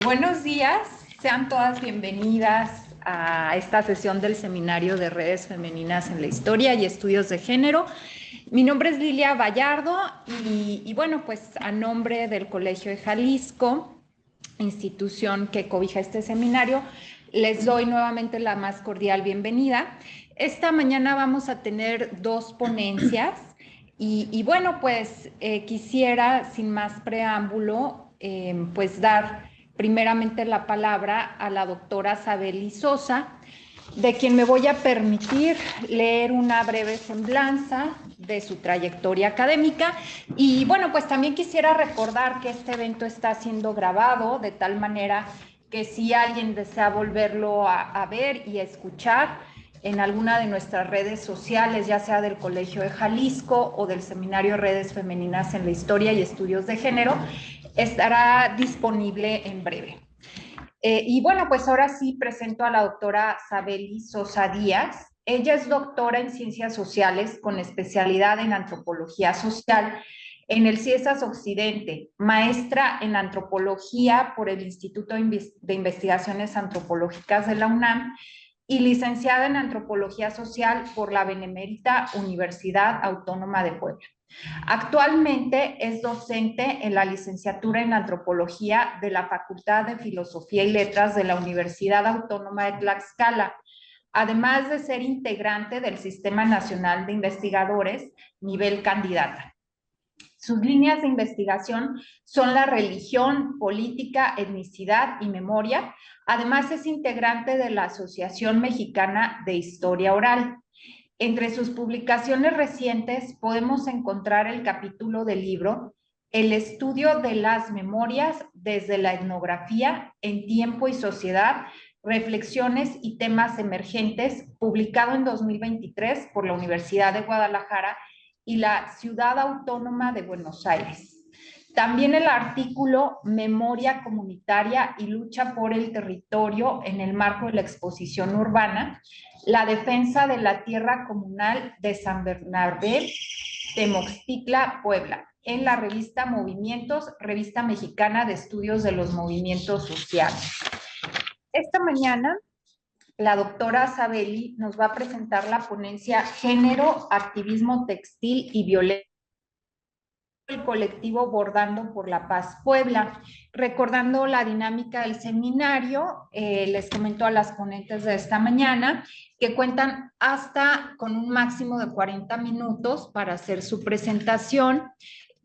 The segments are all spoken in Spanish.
Buenos días, sean todas bienvenidas a esta sesión del Seminario de Redes Femeninas en la Historia y Estudios de Género. Mi nombre es Lilia Vallardo y bueno, pues a nombre del Colegio de Jalisco, institución que cobija este seminario, les doy nuevamente la más cordial bienvenida. Esta mañana vamos a tener dos ponencias y bueno, pues quisiera, sin más preámbulo, pues dar primeramente la palabra a la doctora Sabely Sosa, de quien me voy a permitir leer una breve semblanza de su trayectoria académica. Y bueno, pues también quisiera recordar que este evento está siendo grabado de tal manera que si alguien desea volverlo a ver y a escuchar en alguna de nuestras redes sociales, ya sea del Colegio de Jalisco o del Seminario Redes Femeninas en la Historia y Estudios de Género, estará disponible en breve. Y bueno, pues ahora sí presento a la doctora Sabely Sosa Díaz. Ella es doctora en Ciencias Sociales con especialidad en Antropología Social en el CIESAS Occidente, maestra en Antropología por el Instituto de Investigaciones Antropológicas de la UNAM y licenciada en Antropología Social por la Benemérita Universidad Autónoma de Puebla. Actualmente es docente en la licenciatura en Antropología de la Facultad de Filosofía y Letras de la Universidad Autónoma de Tlaxcala, además de ser integrante del Sistema Nacional de Investigadores, nivel candidata. Sus líneas de investigación son la religión, política, etnicidad y memoria. Además, es integrante de la Asociación Mexicana de Historia Oral. Entre sus publicaciones recientes podemos encontrar el capítulo del libro El estudio de las memorias desde la etnografía en tiempo y sociedad, reflexiones y temas emergentes, publicado en 2023 por la Universidad de Guadalajara y la Ciudad Autónoma de Buenos Aires. También el artículo Memoria Comunitaria y Lucha por el Territorio en el marco de la exposición urbana, la defensa de la tierra comunal de San Bernabé, Temoxtitla, Puebla, en la revista Movimientos, revista mexicana de estudios de los movimientos sociales. Esta mañana, la doctora Sabely nos va a presentar la ponencia Género, Activismo Textil y Violencia, el colectivo Bordando por la Paz Puebla. Recordando la dinámica del seminario, les comento a las ponentes de esta mañana que cuentan hasta con un máximo de 40 minutos para hacer su presentación.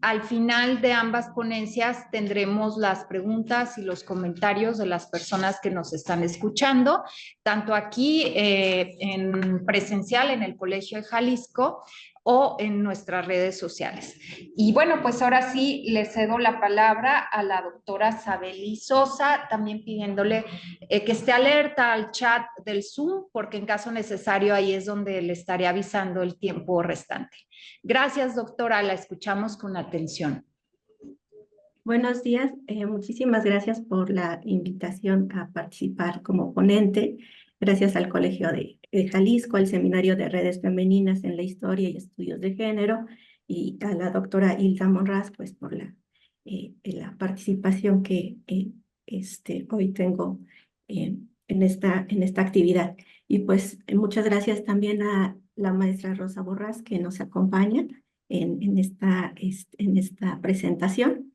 Al final de ambas ponencias tendremos las preguntas y los comentarios de las personas que nos están escuchando, tanto aquí en presencial en el Colegio de Jalisco o en nuestras redes sociales. Y bueno, pues ahora sí le cedo la palabra a la doctora Sabely Sosa, también pidiéndole que esté alerta al chat del Zoom, porque en caso necesario ahí es donde le estaré avisando el tiempo restante. Gracias, doctora, la escuchamos con atención. Buenos días, muchísimas gracias por la invitación a participar como ponente. Gracias al Colegio de Jalisco, al Seminario de Redes Femeninas en la Historia y Estudios de Género, y a la doctora Hilda Monraz, pues por la participación que hoy tengo en esta actividad. Y pues muchas gracias también a la maestra Rosa Borrás, que nos acompaña en esta presentación.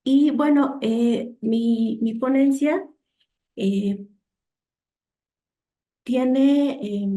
Y bueno, mi ponencia tiene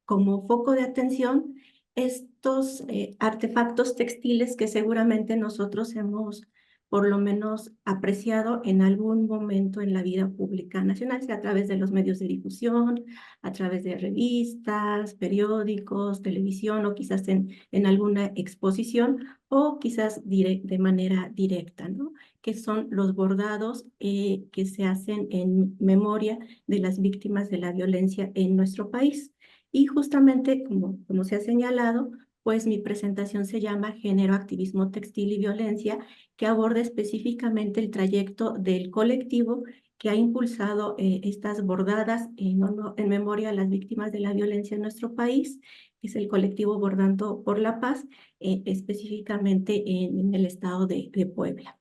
como foco de atención estos artefactos textiles que seguramente nosotros hemos por lo menos apreciado en algún momento en la vida pública nacional, sea a través de los medios de difusión, a través de revistas, periódicos, televisión o quizás en alguna exposición o quizás de manera directa, ¿no? Que son los bordados que se hacen en memoria de las víctimas de la violencia en nuestro país. Y justamente, como se ha señalado, pues mi presentación se llama Género, Activismo Textil y Violencia, que aborda específicamente el trayecto del colectivo que ha impulsado estas bordadas en memoria a las víctimas de la violencia en nuestro país, que es el colectivo Bordando por la Paz, específicamente en el estado de Puebla.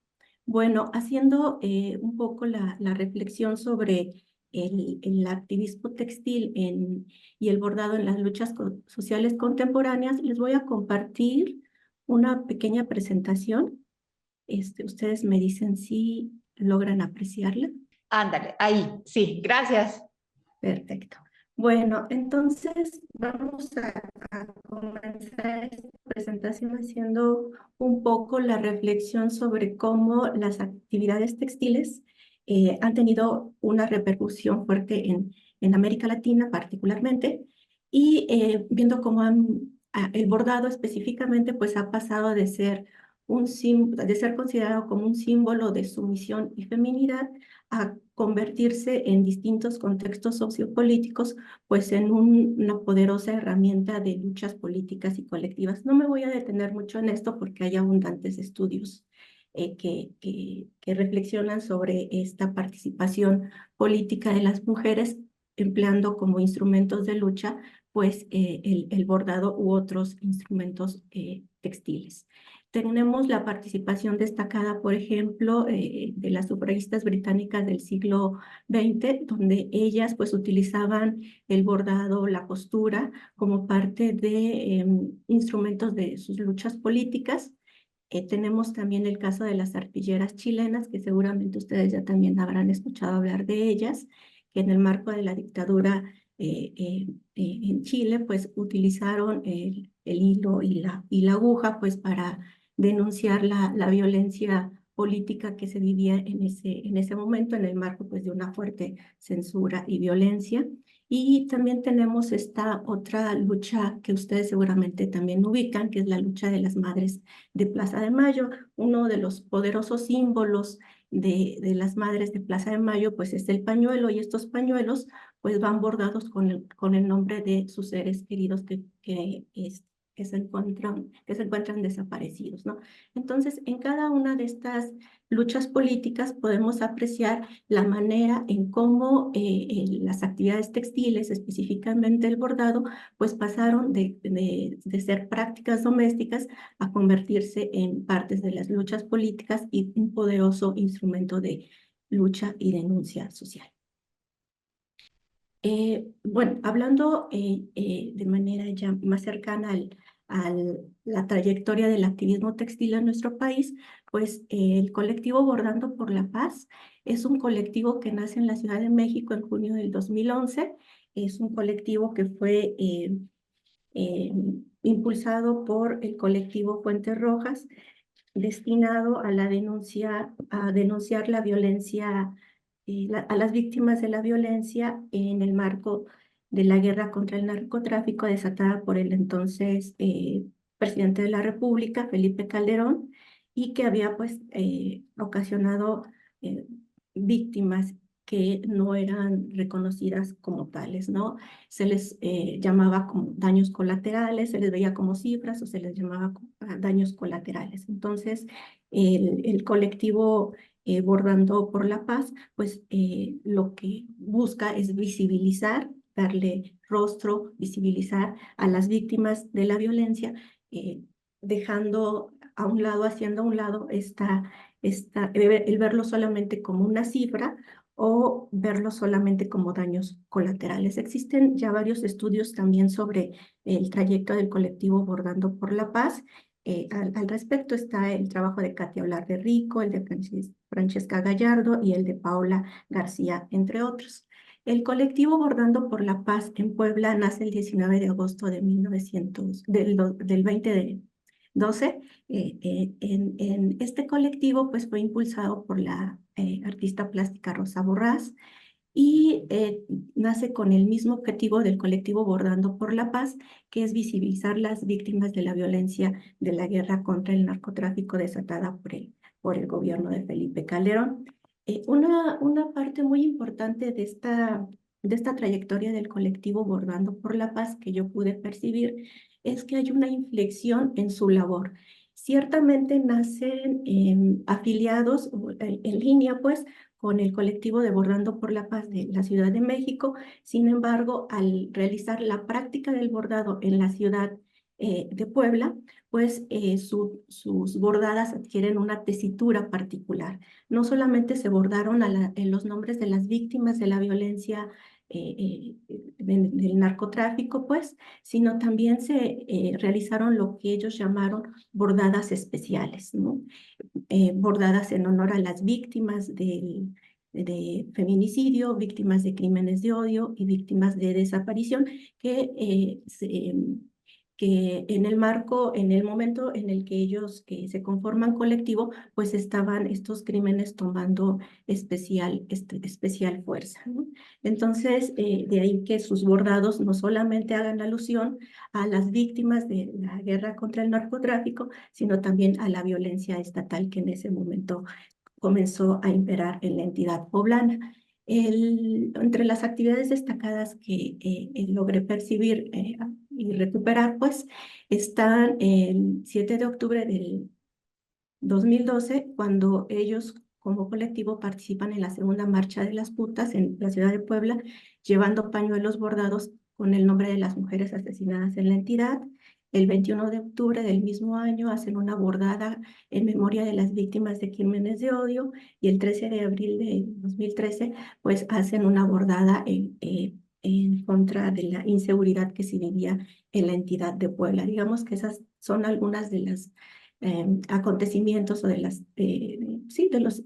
Bueno, haciendo un poco la reflexión sobre el activismo textil y el bordado en las luchas sociales contemporáneas, les voy a compartir una pequeña presentación. Ustedes me dicen si logran apreciarla. Ándale, ahí, sí, gracias. Perfecto. Bueno, entonces vamos a comenzar esta presentación haciendo un poco la reflexión sobre cómo las actividades textiles han tenido una repercusión fuerte en América Latina particularmente y viendo cómo el bordado específicamente pues ha pasado de ser de ser considerado como un símbolo de sumisión y feminidad a convertirse en distintos contextos sociopolíticos, pues en una poderosa herramienta de luchas políticas y colectivas. No me voy a detener mucho en esto porque hay abundantes estudios que reflexionan sobre esta participación política de las mujeres empleando como instrumentos de lucha, pues el bordado u otros instrumentos textiles. Tenemos la participación destacada, por ejemplo, de las sufragistas británicas del siglo XX, donde ellas pues utilizaban el bordado, la costura, como parte de instrumentos de sus luchas políticas. Tenemos también el caso de las arpilleras chilenas, que seguramente ustedes ya también habrán escuchado hablar de ellas, que en el marco de la dictadura en Chile, pues utilizaron el hilo y la aguja, pues para denunciar la violencia política que se vivía en ese momento, en el marco pues de una fuerte censura y violencia. Y también tenemos esta otra lucha que ustedes seguramente también ubican, que es la lucha de las madres de Plaza de Mayo. Uno de los poderosos símbolos de las madres de Plaza de Mayo, pues es el pañuelo, y estos pañuelos pues van bordados con el nombre de sus seres queridos que se encuentran desaparecidos, ¿no? Entonces, en cada una de estas luchas políticas podemos apreciar la manera en cómo las actividades textiles, específicamente el bordado, pues pasaron de ser prácticas domésticas a convertirse en partes de las luchas políticas y un poderoso instrumento de lucha y denuncia social. Bueno, hablando de manera ya más cercana a la trayectoria del activismo textil en nuestro país, pues el colectivo Bordando por la Paz es un colectivo que nace en la Ciudad de México en junio del 2011. Es un colectivo que fue eh, impulsado por el colectivo Fuentes Rojas, destinado a a denunciar la violencia, a las víctimas de la violencia en el marco de la guerra contra el narcotráfico desatada por el entonces presidente de la República, Felipe Calderón, y que había pues ocasionado eh, víctimas que no eran reconocidas como tales, ¿no? Se les llamaba como daños colaterales, se les veía como cifras o se les llamaba daños colaterales. Entonces, el colectivo Bordando por la Paz, pues lo que busca es visibilizar, darle rostro, visibilizar a las víctimas de la violencia, eh, dejando a un lado, haciendo a un lado el verlo solamente como una cifra o verlo solamente como daños colaterales. Existen ya varios estudios también sobre el trayecto del colectivo Bordando por la Paz. Al respecto está el trabajo de Katia Olar de Rico, el de Francesca Gallardo y el de Paola García, entre otros. El colectivo Bordando por la Paz en Puebla nace el 19 de agosto de 1900, del 2012. En este colectivo pues fue impulsado por la artista plástica Rosa Borrás y nace con el mismo objetivo del colectivo Bordando por la Paz, que es visibilizar las víctimas de la violencia de la guerra contra el narcotráfico desatada por el gobierno de Felipe Calderón. Una parte muy importante de esta trayectoria del colectivo Bordando por la Paz que yo pude percibir es que hay una inflexión en su labor. Ciertamente nacen afiliados en línea, pues, con el colectivo de Bordando por la Paz de la Ciudad de México. Sin embargo, al realizar la práctica del bordado en la ciudad de Puebla, pues sus bordadas adquieren una tesitura particular. No solamente se bordaron en los nombres de las víctimas de la violencia del narcotráfico, pues, sino también se realizaron lo que ellos llamaron bordadas especiales, ¿no? Bordadas en honor a las víctimas de feminicidio, víctimas de crímenes de odio y víctimas de desaparición, que en el marco, en el momento en el que ellos se conforman colectivo, pues estaban estos crímenes tomando especial fuerza, ¿no? Entonces, de ahí que sus bordados no solamente hagan alusión a las víctimas de la guerra contra el narcotráfico, sino también a la violencia estatal que en ese momento comenzó a imperar en la entidad poblana. Entre las actividades destacadas que logré percibir y recuperar, pues, están el 7 de octubre del 2012, cuando ellos como colectivo participan en la segunda marcha de las putas en la ciudad de Puebla, llevando pañuelos bordados con el nombre de las mujeres asesinadas en la entidad. El 21 de octubre del mismo año hacen una bordada en memoria de las víctimas de crímenes de odio, y el 13 de abril de 2013 pues hacen una bordada en contra de la inseguridad que se vivía en la entidad de Puebla. Digamos que esas son algunas de las acontecimientos o sí, de los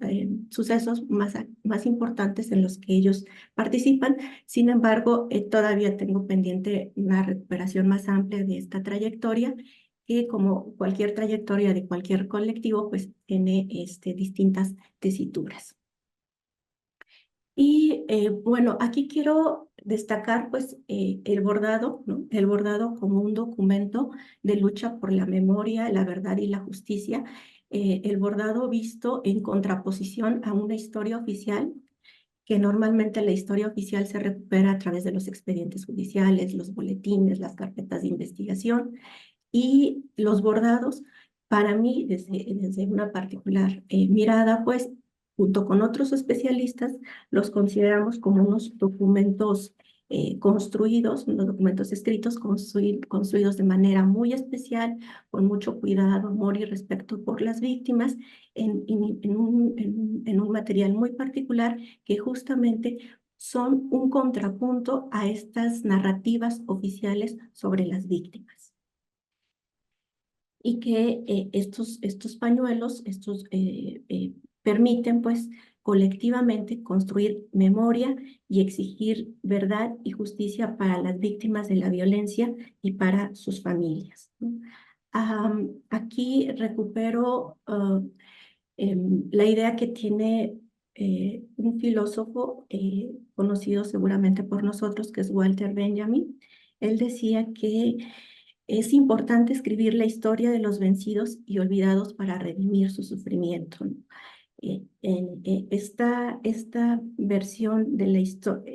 sucesos más importantes en los que ellos participan. Sin embargo, todavía tengo pendiente una recuperación más amplia de esta trayectoria, que como cualquier trayectoria de cualquier colectivo, pues tiene distintas tesituras. Y bueno, aquí quiero destacar pues el bordado, ¿no? El bordado como un documento de lucha por la memoria, la verdad y la justicia. El bordado visto en contraposición a una historia oficial, que normalmente la historia oficial se recupera a través de los expedientes judiciales, los boletines, las carpetas de investigación, y los bordados, para mí, desde una particular mirada, pues, junto con otros especialistas, los consideramos como unos documentos construidos, unos documentos escritos, construidos de manera muy especial, con mucho cuidado, amor y respeto por las víctimas, en un material muy particular, que justamente son un contrapunto a estas narrativas oficiales sobre las víctimas. Y que estos pañuelos, permiten pues colectivamente construir memoria y exigir verdad y justicia para las víctimas de la violencia y para sus familias, ¿no? Aquí recupero la idea que tiene un filósofo conocido seguramente por nosotros, que es Walter Benjamin. Él decía que es importante escribir la historia de los vencidos y olvidados para redimir su sufrimiento, ¿no? Esta versión de la historia,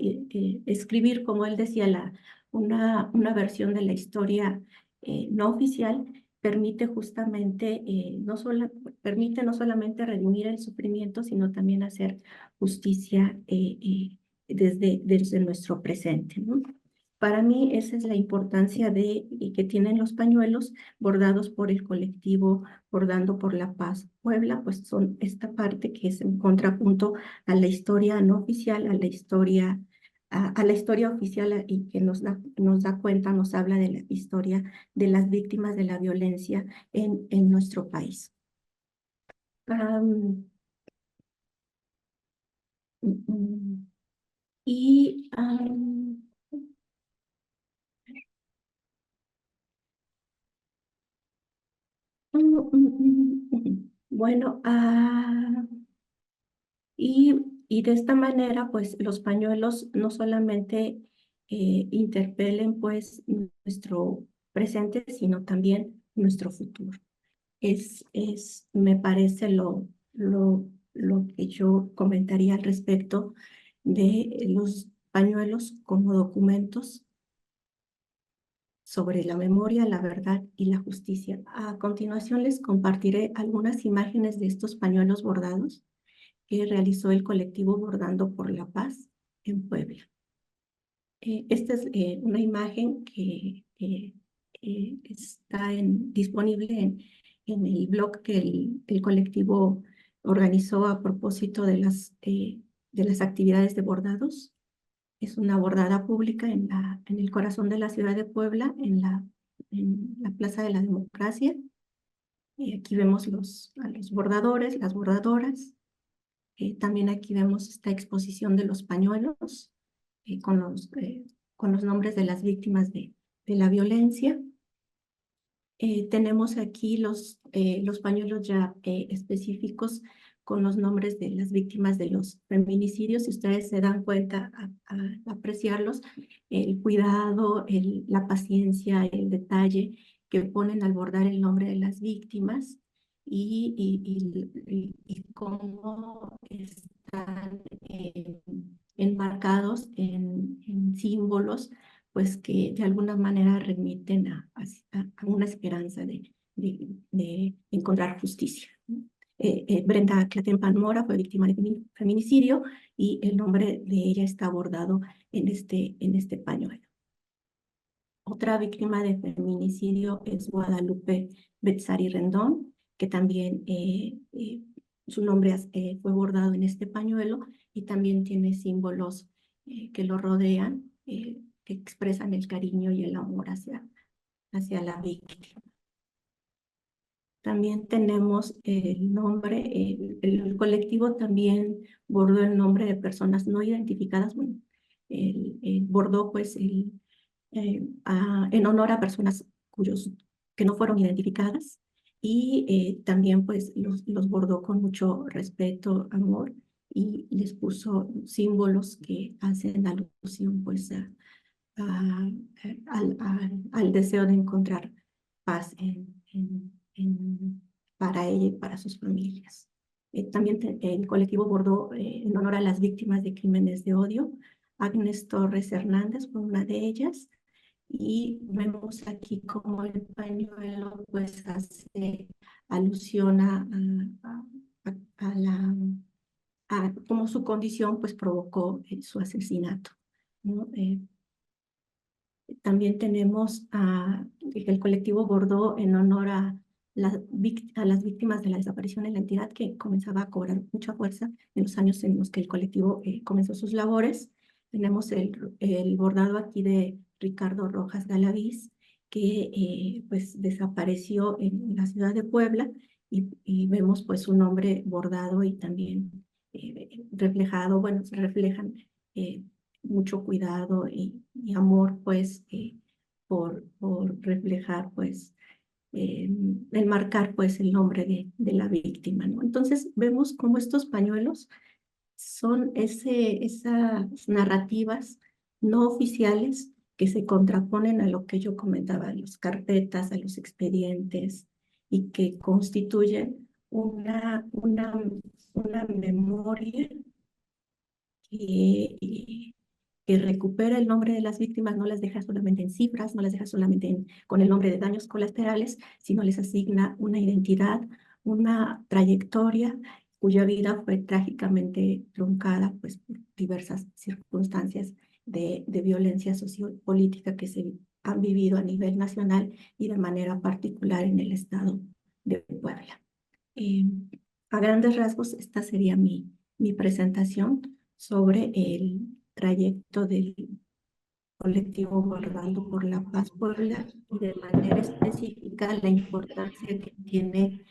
escribir, como él decía, una versión de la historia no oficial, permite justamente, permite no solamente redimir el sufrimiento, sino también hacer justicia desde nuestro presente, ¿no? Para mí esa es la importancia que tienen los pañuelos bordados por el colectivo Bordando por la Paz Puebla, pues son esta parte que es en contrapunto a la historia no oficial, a la historia oficial, y que nos da cuenta, nos habla de la historia de las víctimas de la violencia en nuestro país. Um, y bueno, y de esta manera, pues los pañuelos no solamente interpelen pues nuestro presente, sino también nuestro futuro. Me parece lo que yo comentaría al respecto de los pañuelos como documentos sobre la memoria, la verdad y la justicia. A continuación les compartiré algunas imágenes de estos pañuelos bordados que realizó el colectivo Bordando por la Paz en Puebla. Esta es una imagen que está disponible en el blog que el colectivo organizó a propósito de las actividades de bordados. Es una bordada pública en el corazón de la ciudad de Puebla, en la Plaza de la Democracia. Y aquí vemos a los bordadores, las bordadoras. También aquí vemos esta exposición de los pañuelos con los nombres de las víctimas de la violencia. Tenemos aquí los pañuelos ya específicos con los nombres de las víctimas de los feminicidios. Si ustedes se dan cuenta a apreciarlos, el cuidado, la paciencia, el detalle que ponen al bordar el nombre de las víctimas y cómo están enmarcados en símbolos pues que de alguna manera remiten a una esperanza de encontrar justicia. Brenda Clatempan Mora fue víctima de feminicidio y el nombre de ella está bordado en este pañuelo. Otra víctima de feminicidio es Guadalupe Betzari Rendón, que también su nombre fue bordado en este pañuelo y también tiene símbolos que lo rodean, que expresan el cariño y el amor hacia la víctima. También tenemos el nombre, el colectivo también bordó el nombre de personas no identificadas. Bueno, bordó pues en honor a personas que no fueron identificadas y también pues los bordó con mucho respeto, amor y les puso símbolos que hacen alusión pues al deseo de encontrar paz para ella y para sus familias. También el colectivo bordó en honor a las víctimas de crímenes de odio. Agnes Torres Hernández fue una de ellas y vemos aquí como el pañuelo pues hace alusión a cómo su condición pues provocó su asesinato, ¿no? También tenemos el colectivo bordó en honor a las víctimas de la desaparición en la entidad, que comenzaba a cobrar mucha fuerza en los años en los que el colectivo comenzó sus labores. Tenemos el bordado aquí de Ricardo Rojas Galaviz, que pues desapareció en la ciudad de Puebla y vemos pues su nombre bordado y también reflejado, bueno, se reflejan mucho cuidado y amor, pues, por reflejar, pues, enmarcar, pues, el nombre de la víctima, ¿no? Entonces, vemos cómo estos pañuelos son esas narrativas no oficiales que se contraponen a lo que yo comentaba, a las carpetas, a los expedientes, y que constituyen una memoria que recupera el nombre de las víctimas, no las deja solamente en cifras, no las deja solamente con el nombre de daños colaterales, sino les asigna una identidad, una trayectoria cuya vida fue trágicamente truncada pues, por diversas circunstancias de violencia sociopolítica que se han vivido a nivel nacional y de manera particular en el estado de Puebla. A grandes rasgos, esta sería mi presentación sobre el trayecto del colectivo Bordando por la Paz Puebla y de manera específica la importancia que tiene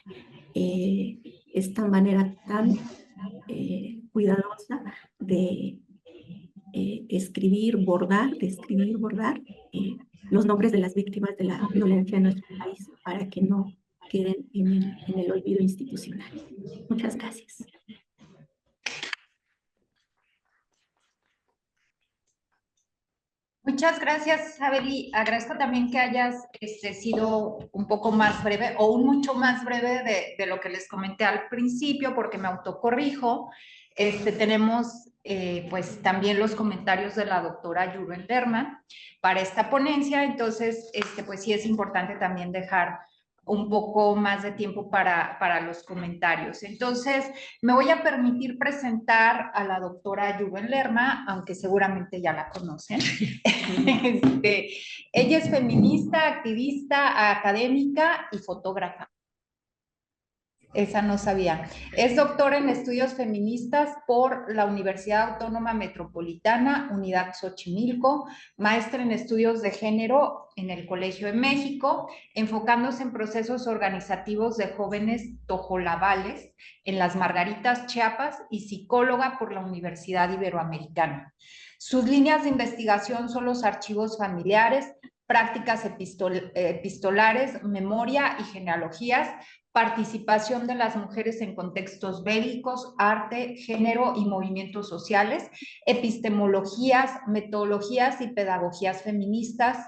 esta manera tan cuidadosa de escribir, bordar los nombres de las víctimas de la violencia en nuestro país para que no queden en el olvido institucional. Muchas gracias. Muchas gracias, Abeli. Agradezco también que hayas sido un poco más breve o un mucho más breve de lo que les comenté al principio, porque me autocorrijo. Tenemos pues también los comentarios de la doctora Yurel Derma para esta ponencia, entonces pues sí es importante también dejar un poco más de tiempo para los comentarios. Entonces, me voy a permitir presentar a la doctora Yuben Lerma, aunque seguramente ya la conocen. Ella es feminista, activista, académica y fotógrafa. Esa no sabía. Es doctora en estudios feministas por la Universidad Autónoma Metropolitana, Unidad Xochimilco, maestra en estudios de género en el Colegio de México, enfocándose en procesos organizativos de jóvenes tojolabales en Las Margaritas, Chiapas, y psicóloga por la Universidad Iberoamericana. Sus líneas de investigación son los archivos familiares, prácticas epistolares, memoria y genealogías, participación de las mujeres en contextos bélicos, arte, género y movimientos sociales, epistemologías, metodologías y pedagogías feministas.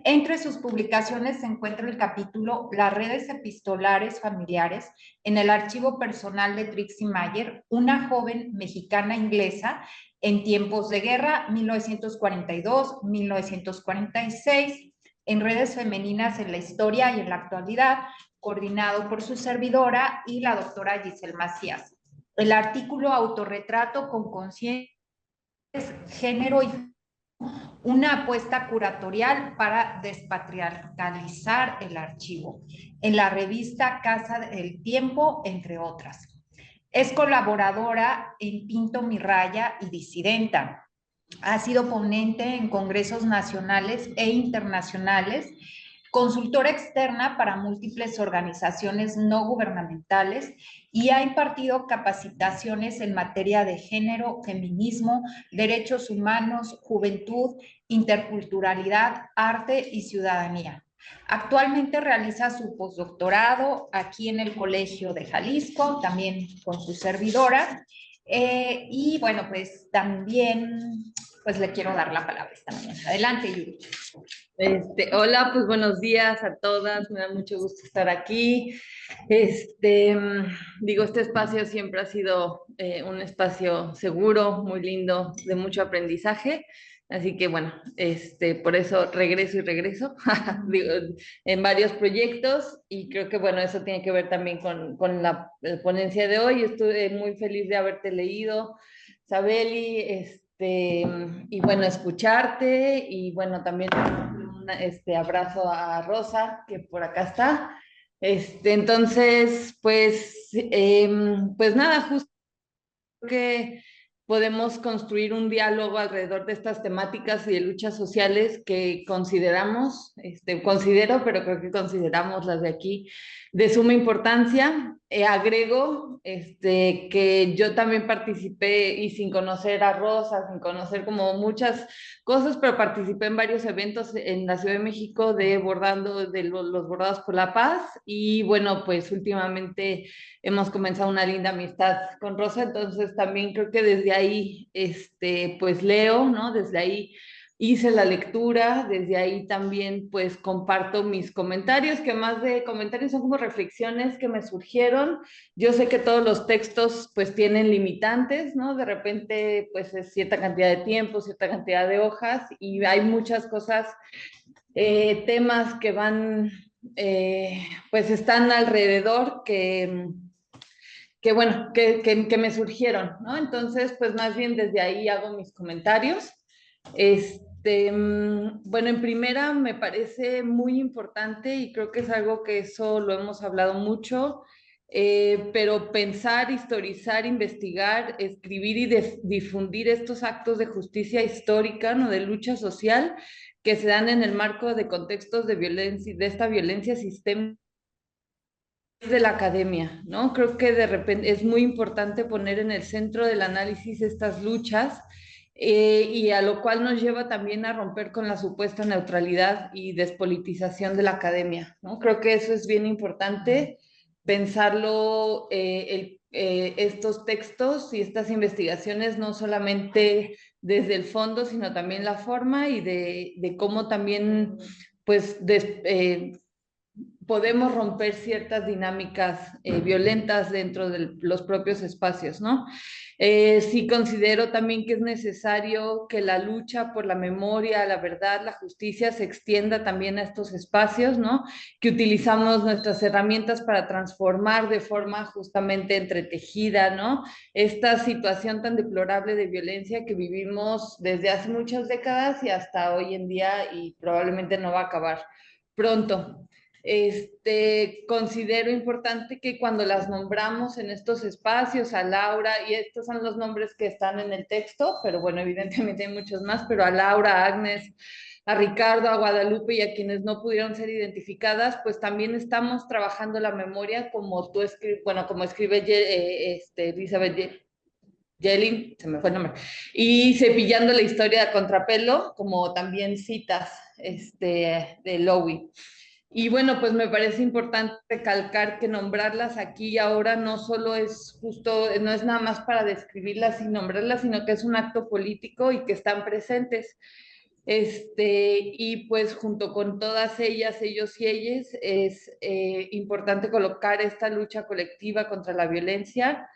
Entre sus publicaciones se encuentra el capítulo Las redes epistolares familiares en el archivo personal de Trixie Mayer, una joven mexicana inglesa en tiempos de guerra, 1942-1946, en redes femeninas en la historia y en la actualidad, coordinado por su servidora y la doctora Giselle Macías. El artículo Autorretrato con conciencia, género y una apuesta curatorial para despatriarcalizar el archivo, en la revista Casa del Tiempo, entre otras. Es colaboradora en Pinto mi Raya y disidenta. Ha sido ponente en congresos nacionales e internacionales, consultora externa para múltiples organizaciones no gubernamentales y ha impartido capacitaciones en materia de género, feminismo, derechos humanos, juventud, interculturalidad, arte y ciudadanía. Actualmente realiza su postdoctorado aquí en el Colegio de Jalisco, también con su servidora. Y bueno, pues también pues le quiero dar la palabra esta mañana. Adelante, Yuri. Hola, pues buenos días a todas, me da mucho gusto estar aquí. Digo, este espacio siempre ha sido un espacio seguro, muy lindo, de mucho aprendizaje. Así que bueno, por eso regreso y regreso digo, en varios proyectos y creo que bueno, eso tiene que ver también con la ponencia de hoy. Estuve muy feliz de haberte leído, Sabeli, y bueno, escucharte y bueno, también un abrazo a Rosa, que por acá está. Entonces, pues nada, justo que podemos construir un diálogo alrededor de estas temáticas y de luchas sociales que consideramos, considero, pero creo que consideramos las de aquí de suma importancia. Agrego que yo también participé y sin conocer a Rosa, sin conocer como muchas cosas, pero participé en varios eventos en la Ciudad de México de bordando, de los bordados por la paz y bueno, pues últimamente hemos comenzado una linda amistad con Rosa, entonces también creo que desde ahí, pues leo, ¿no? Desde ahí hice la lectura, desde ahí también pues comparto mis comentarios, que más de comentarios son como reflexiones que me surgieron. Yo sé que todos los textos pues tienen limitantes, ¿no? De repente pues es cierta cantidad de tiempo, cierta cantidad de hojas y hay muchas cosas, temas que van, pues están alrededor que bueno, que me surgieron, ¿no? Entonces, pues más bien desde ahí hago mis comentarios. Bueno, en primera me parece muy importante y creo que es algo que eso lo hemos hablado mucho, pero pensar, historizar, investigar, escribir y difundir estos actos de justicia histórica, ¿no? De lucha social que se dan en el marco de contextos de violencia, de esta violencia sistémica de la academia, ¿no? Creo que de repente es muy importante poner en el centro del análisis estas luchas y a lo cual nos lleva también a romper con la supuesta neutralidad y despolitización de la academia, ¿no? Creo que eso es bien importante, pensarlo, estos textos y estas investigaciones no solamente desde el fondo, sino también la forma y de cómo también, pues, podemos romper ciertas dinámicas violentas dentro de los propios espacios, ¿no? Sí considero también que es necesario que la lucha por la memoria, la verdad, la justicia se extienda también a estos espacios, ¿no? Que utilizamos nuestras herramientas para transformar de forma justamente entretejida, ¿no? Esta situación tan deplorable de violencia que vivimos desde hace muchas décadas y hasta hoy en día y probablemente no va a acabar pronto. Considero importante que cuando las nombramos en estos espacios, a Laura, y estos son los nombres que están en el texto, pero bueno, evidentemente hay muchos más, pero a Laura, a Agnes, a Ricardo, a Guadalupe y a quienes no pudieron ser identificadas, pues también estamos trabajando la memoria como tú escribes, bueno, como escribe Elizabeth Yelling, se me fue el nombre, y cepillando la historia a contrapelo, como también citas de Lowy. Y bueno, pues me parece importante recalcar que nombrarlas aquí y ahora no solo es justo, no es nada más para describirlas y nombrarlas, sino que es un acto político y que están presentes. Y pues junto con todas ellas, ellos y ellas, es importante colocar esta lucha colectiva contra la violencia.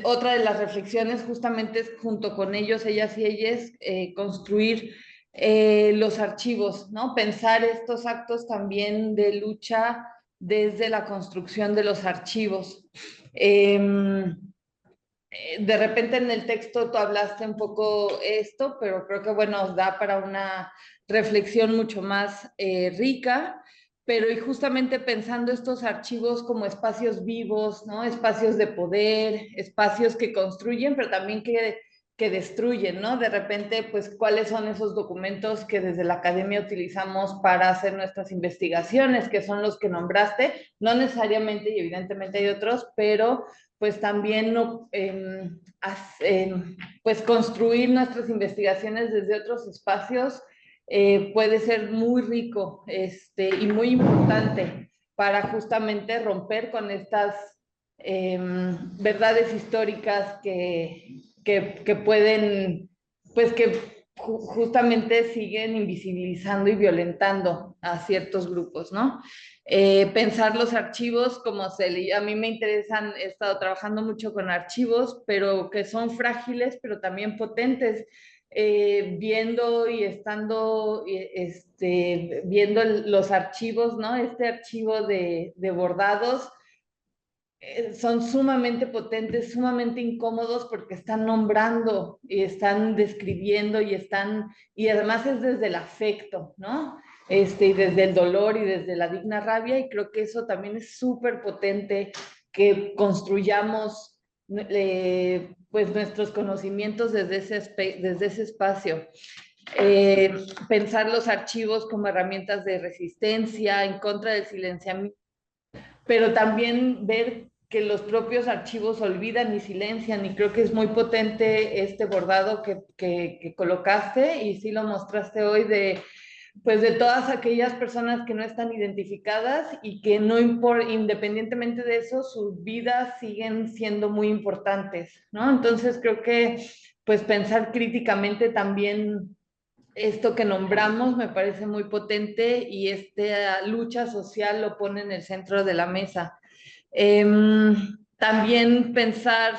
Otra de las reflexiones justamente es junto con ellos, ellas y ellas, construir los archivos, ¿no? Pensar estos actos también de lucha desde la construcción de los archivos. De repente en el texto tú hablaste un poco esto, pero creo que bueno, da para una reflexión mucho más rica, pero y justamente pensando estos archivos como espacios vivos, ¿no? Espacios de poder, espacios que construyen, pero también que destruyen, ¿no? De repente, pues, ¿cuáles son esos documentos que desde la academia utilizamos para hacer nuestras investigaciones, que son los que nombraste? No necesariamente, y evidentemente hay otros, pero pues también no, pues construir nuestras investigaciones desde otros espacios puede ser muy rico y muy importante para justamente romper con estas verdades históricas que pueden, pues que justamente siguen invisibilizando y violentando a ciertos grupos, ¿no? Pensar los archivos como a mí me interesan, he estado trabajando mucho con archivos, pero que son frágiles, pero también potentes. Viendo y estando, viendo los archivos, ¿no? Este archivo de bordados son sumamente potentes, sumamente incómodos porque están nombrando y están describiendo y además es desde el afecto, ¿no? Y desde el dolor y desde la digna rabia, y creo que eso también es súper potente, que construyamos pues nuestros conocimientos desde ese espacio. Pensar los archivos como herramientas de resistencia en contra del silenciamiento, pero también ver que los propios archivos olvidan y silencian, y creo que es muy potente este bordado que colocaste, y sí lo mostraste hoy, pues de todas aquellas personas que no están identificadas y que no independientemente de eso, sus vidas siguen siendo muy importantes, ¿no? Entonces creo que pues pensar críticamente también esto que nombramos me parece muy potente, y esta lucha social lo pone en el centro de la mesa. También pensar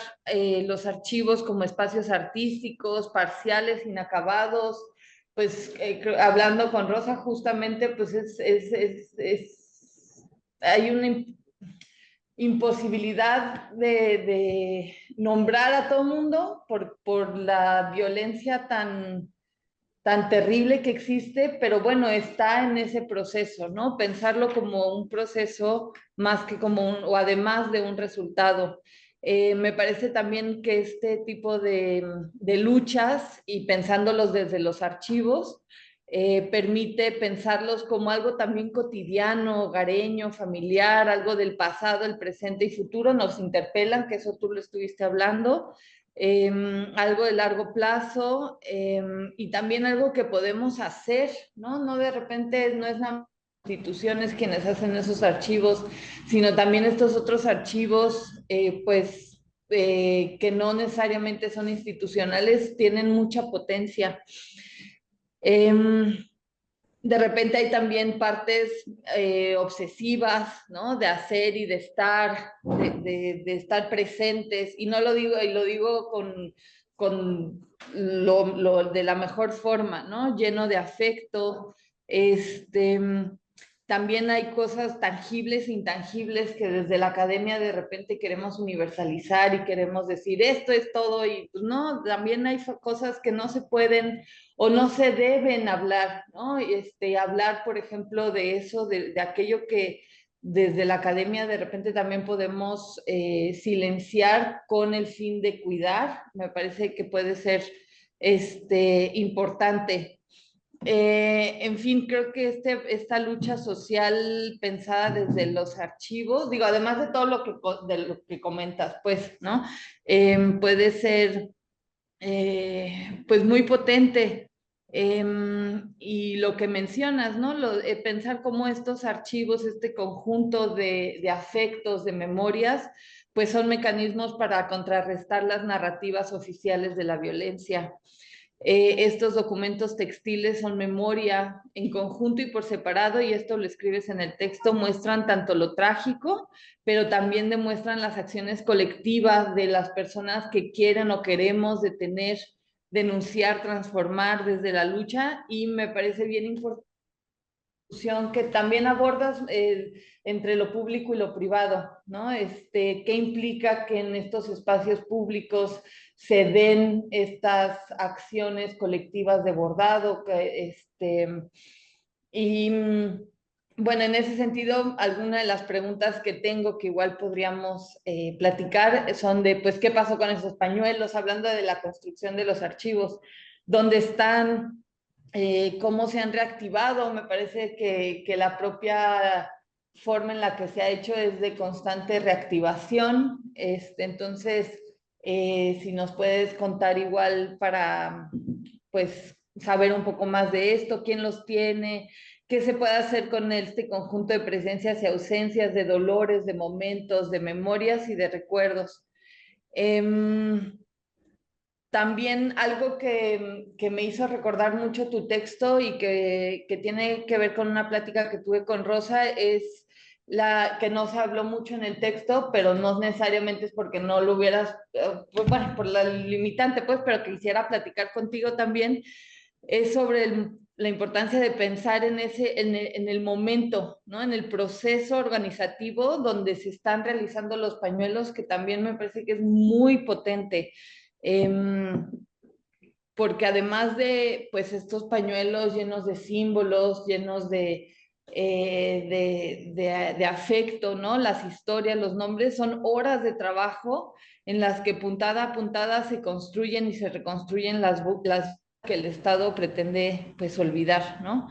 los archivos como espacios artísticos, parciales, inacabados, pues hablando con Rosa justamente, pues hay una imposibilidad de nombrar a todo mundo por la violencia tan terrible que existe, pero bueno, está en ese proceso, ¿no? Pensarlo como un proceso más que como o además de un resultado. Me parece también que este tipo de luchas, y pensándolos desde los archivos, permite pensarlos como algo también cotidiano, hogareño, familiar, algo del pasado, el presente y futuro, nos interpelan, que eso tú lo estuviste hablando, algo de largo plazo, y también algo que podemos hacer, ¿no? No de repente, no es nada más instituciones quienes hacen esos archivos, sino también estos otros archivos, pues, que no necesariamente son institucionales, tienen mucha potencia. de repente hay también partes obsesivas, ¿no? De hacer y de estar, de estar presentes, y no lo digo, y lo digo con de la mejor forma, ¿no? Lleno de afecto. También hay cosas tangibles e intangibles que desde la academia de repente queremos universalizar y queremos decir esto es todo, y pues no, también hay cosas que no se pueden o no se deben hablar, ¿no? Hablar, por ejemplo, de eso, de aquello que desde la academia de repente también podemos silenciar con el fin de cuidar, me parece que puede ser importante. En fin, creo que esta lucha social pensada desde los archivos, digo, además de todo de lo que comentas, pues, ¿no? Puede ser pues muy potente. Y lo que mencionas, ¿no? Pensar cómo estos archivos, este conjunto de afectos, de memorias, pues son mecanismos para contrarrestar las narrativas oficiales de la violencia. Estos documentos textiles son memoria en conjunto y por separado, y esto lo escribes en el texto, muestran tanto lo trágico, pero también demuestran las acciones colectivas de las personas que quieren o queremos detener, denunciar, transformar desde la lucha, y me parece bien importante que también abordas entre lo público y lo privado, ¿no? ¿Qué implica que en estos espacios públicos se den estas acciones colectivas de bordado? Y bueno, en ese sentido, algunas de las preguntas que tengo que igual podríamos platicar son de, pues, ¿qué pasó con esos pañuelos? Hablando de la construcción de los archivos, ¿dónde están? ¿Cómo se han reactivado? Me parece que la propia forma en la que se ha hecho es de constante reactivación. Entonces, si nos puedes contar igual para, pues, saber un poco más de esto, quién los tiene, qué se puede hacer con este conjunto de presencias y ausencias, de dolores, de momentos, de memorias y de recuerdos. También algo que me hizo recordar mucho tu texto y que tiene que ver con una plática que tuve con Rosa es la que no se habló mucho en el texto, pero no necesariamente es porque no lo hubieras, pues bueno, por la limitante, pues, pero que quisiera platicar contigo también, es sobre la importancia de pensar en el momento, ¿no? En el proceso organizativo donde se están realizando los pañuelos, que también me parece que es muy potente. Porque además de, pues, estos pañuelos llenos de símbolos, llenos de afecto, ¿no? Las historias, los nombres, son horas de trabajo en las que puntada a puntada se construyen y se reconstruyen las que el Estado pretende, pues, olvidar, ¿no?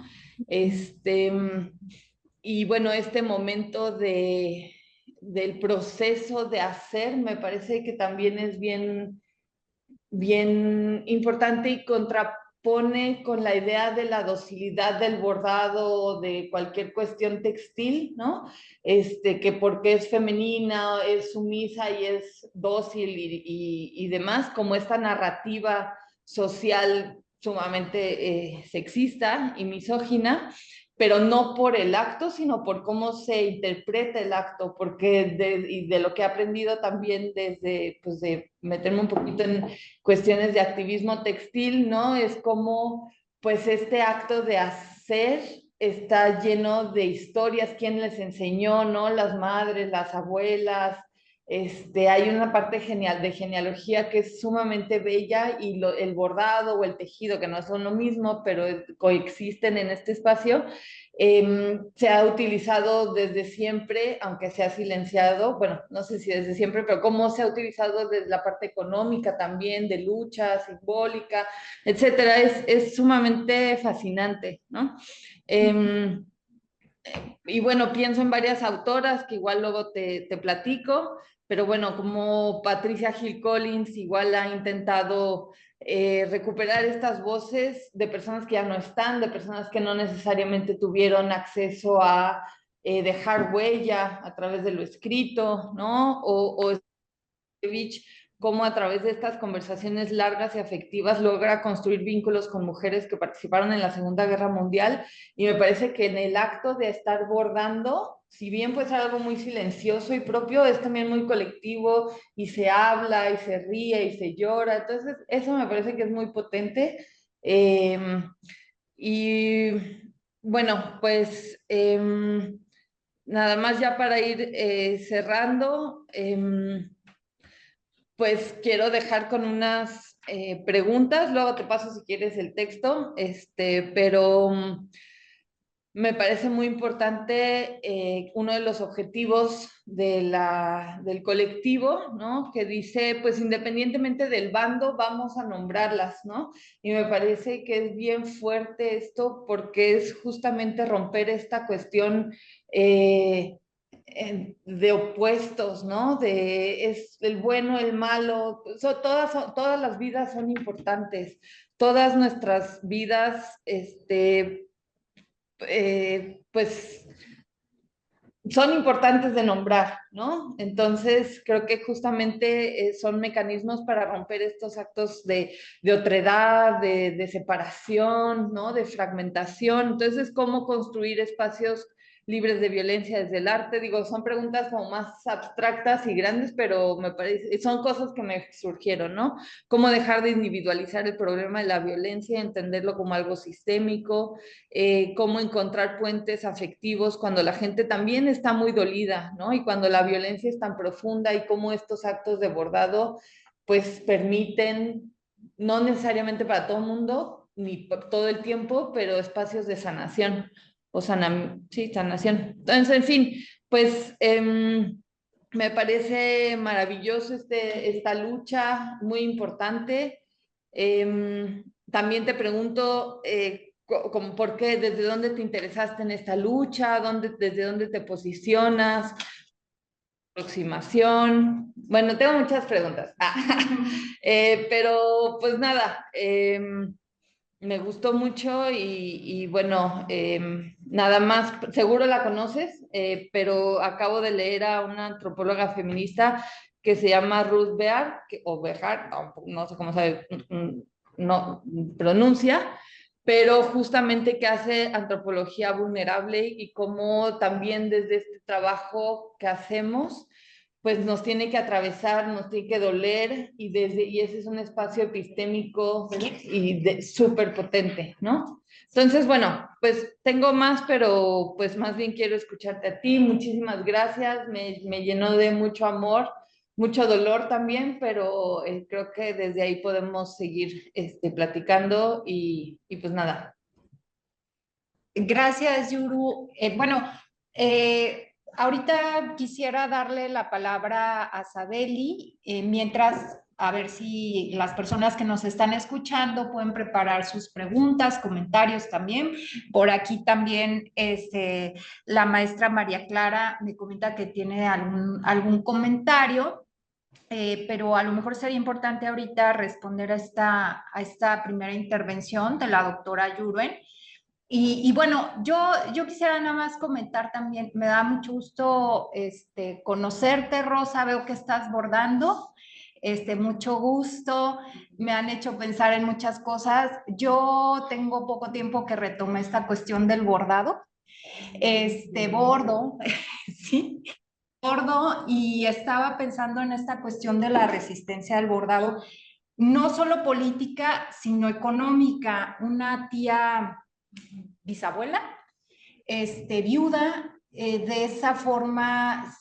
Y bueno, este momento del proceso de hacer me parece que también es bien importante y contrapone con la idea de la docilidad del bordado o de cualquier cuestión textil, ¿no? Que porque es femenina, es sumisa y es dócil y demás, como esta narrativa social sumamente sexista y misógina, pero no por el acto, sino por cómo se interpreta el acto, porque y de lo que he aprendido también desde, pues, de meterme un poquito en cuestiones de activismo textil, ¿no? Es como, pues, este acto de hacer está lleno de historias, quién les enseñó, ¿no? Las madres, las abuelas. Hay una parte genial de genealogía que es sumamente bella, y el bordado o el tejido, que no son lo mismo, pero coexisten en este espacio, se ha utilizado desde siempre, aunque se ha silenciado, bueno, no sé si desde siempre, pero cómo se ha utilizado desde la parte económica también, de lucha simbólica, etcétera, es sumamente fascinante, ¿no? Y bueno, pienso en varias autoras que igual luego te platico, pero bueno, como Patricia Hill Collins igual ha intentado recuperar estas voces de personas que ya no están, de personas que no necesariamente tuvieron acceso a dejar huella a través de lo escrito, ¿no? O cómo a través de estas conversaciones largas y afectivas logra construir vínculos con mujeres que participaron en la Segunda Guerra Mundial, y me parece que en el acto de estar bordando, si bien puede ser algo muy silencioso y propio, es también muy colectivo y se habla y se ríe y se llora, entonces eso me parece que es muy potente. Y bueno, pues nada más ya para ir cerrando, pues quiero dejar con unas preguntas, luego te paso si quieres el texto, pero me parece muy importante uno de los objetivos del colectivo, ¿no? Que dice, pues independientemente del bando, vamos a nombrarlas, ¿no? Y me parece que es bien fuerte esto porque es justamente romper esta cuestión de opuestos, ¿no? Es el bueno, el malo, todas las vidas son importantes, todas nuestras vidas, pues son importantes de nombrar, ¿no? Entonces, creo que justamente son mecanismos para romper estos actos de otredad, de separación, ¿no? De fragmentación. Entonces, ¿cómo construir espacios libres de violencia desde el arte? Digo, son preguntas como más abstractas y grandes, pero me parece, son cosas que me surgieron, ¿no? ¿Cómo dejar de individualizar el problema de la violencia, entenderlo como algo sistémico? Cómo encontrar puentes afectivos cuando la gente también está muy dolida, ¿no? Y cuando la violencia es tan profunda, y cómo estos actos de bordado pues permiten, no necesariamente para todo el mundo, ni todo el tiempo, pero espacios de sanación, o sí, sanación. Entonces, en fin, pues me parece maravilloso esta lucha, muy importante. También te pregunto, como por qué, desde dónde te interesaste en esta lucha, desde dónde te posicionas, aproximación. Bueno, tengo muchas preguntas, pero pues nada, me gustó mucho y bueno, nada más, seguro la conoces, pero acabo de leer a una antropóloga feminista que se llama Ruth Beard, o Behar, no sé cómo se no, pronuncia, pero justamente que hace antropología vulnerable y cómo también desde este trabajo que hacemos, pues nos tiene que atravesar, nos tiene que doler, y ese es un espacio epistémico y súper potente, ¿no? Entonces, bueno, pues tengo más, pero pues más bien quiero escucharte a ti. Muchísimas gracias, me llenó de mucho amor, mucho dolor también, pero creo que desde ahí podemos seguir platicando y pues nada. Gracias, Yuru. Ahorita quisiera darle la palabra a Sabeli, mientras a ver si las personas que nos están escuchando pueden preparar sus preguntas, comentarios también. Por aquí también la maestra María Clara me comenta que tiene algún comentario. Pero a lo mejor sería importante ahorita responder a esta primera intervención de la doctora Yuruen. Y bueno, yo quisiera nada más comentar también, me da mucho gusto conocerte, Rosa, veo que estás bordando, mucho gusto, me han hecho pensar en muchas cosas. Yo tengo poco tiempo que retomé esta cuestión del bordado, bordo, ¿sí? Bordo, y estaba pensando en esta cuestión de la resistencia del bordado, no solo política, sino económica. Una tía bisabuela, viuda, de esa forma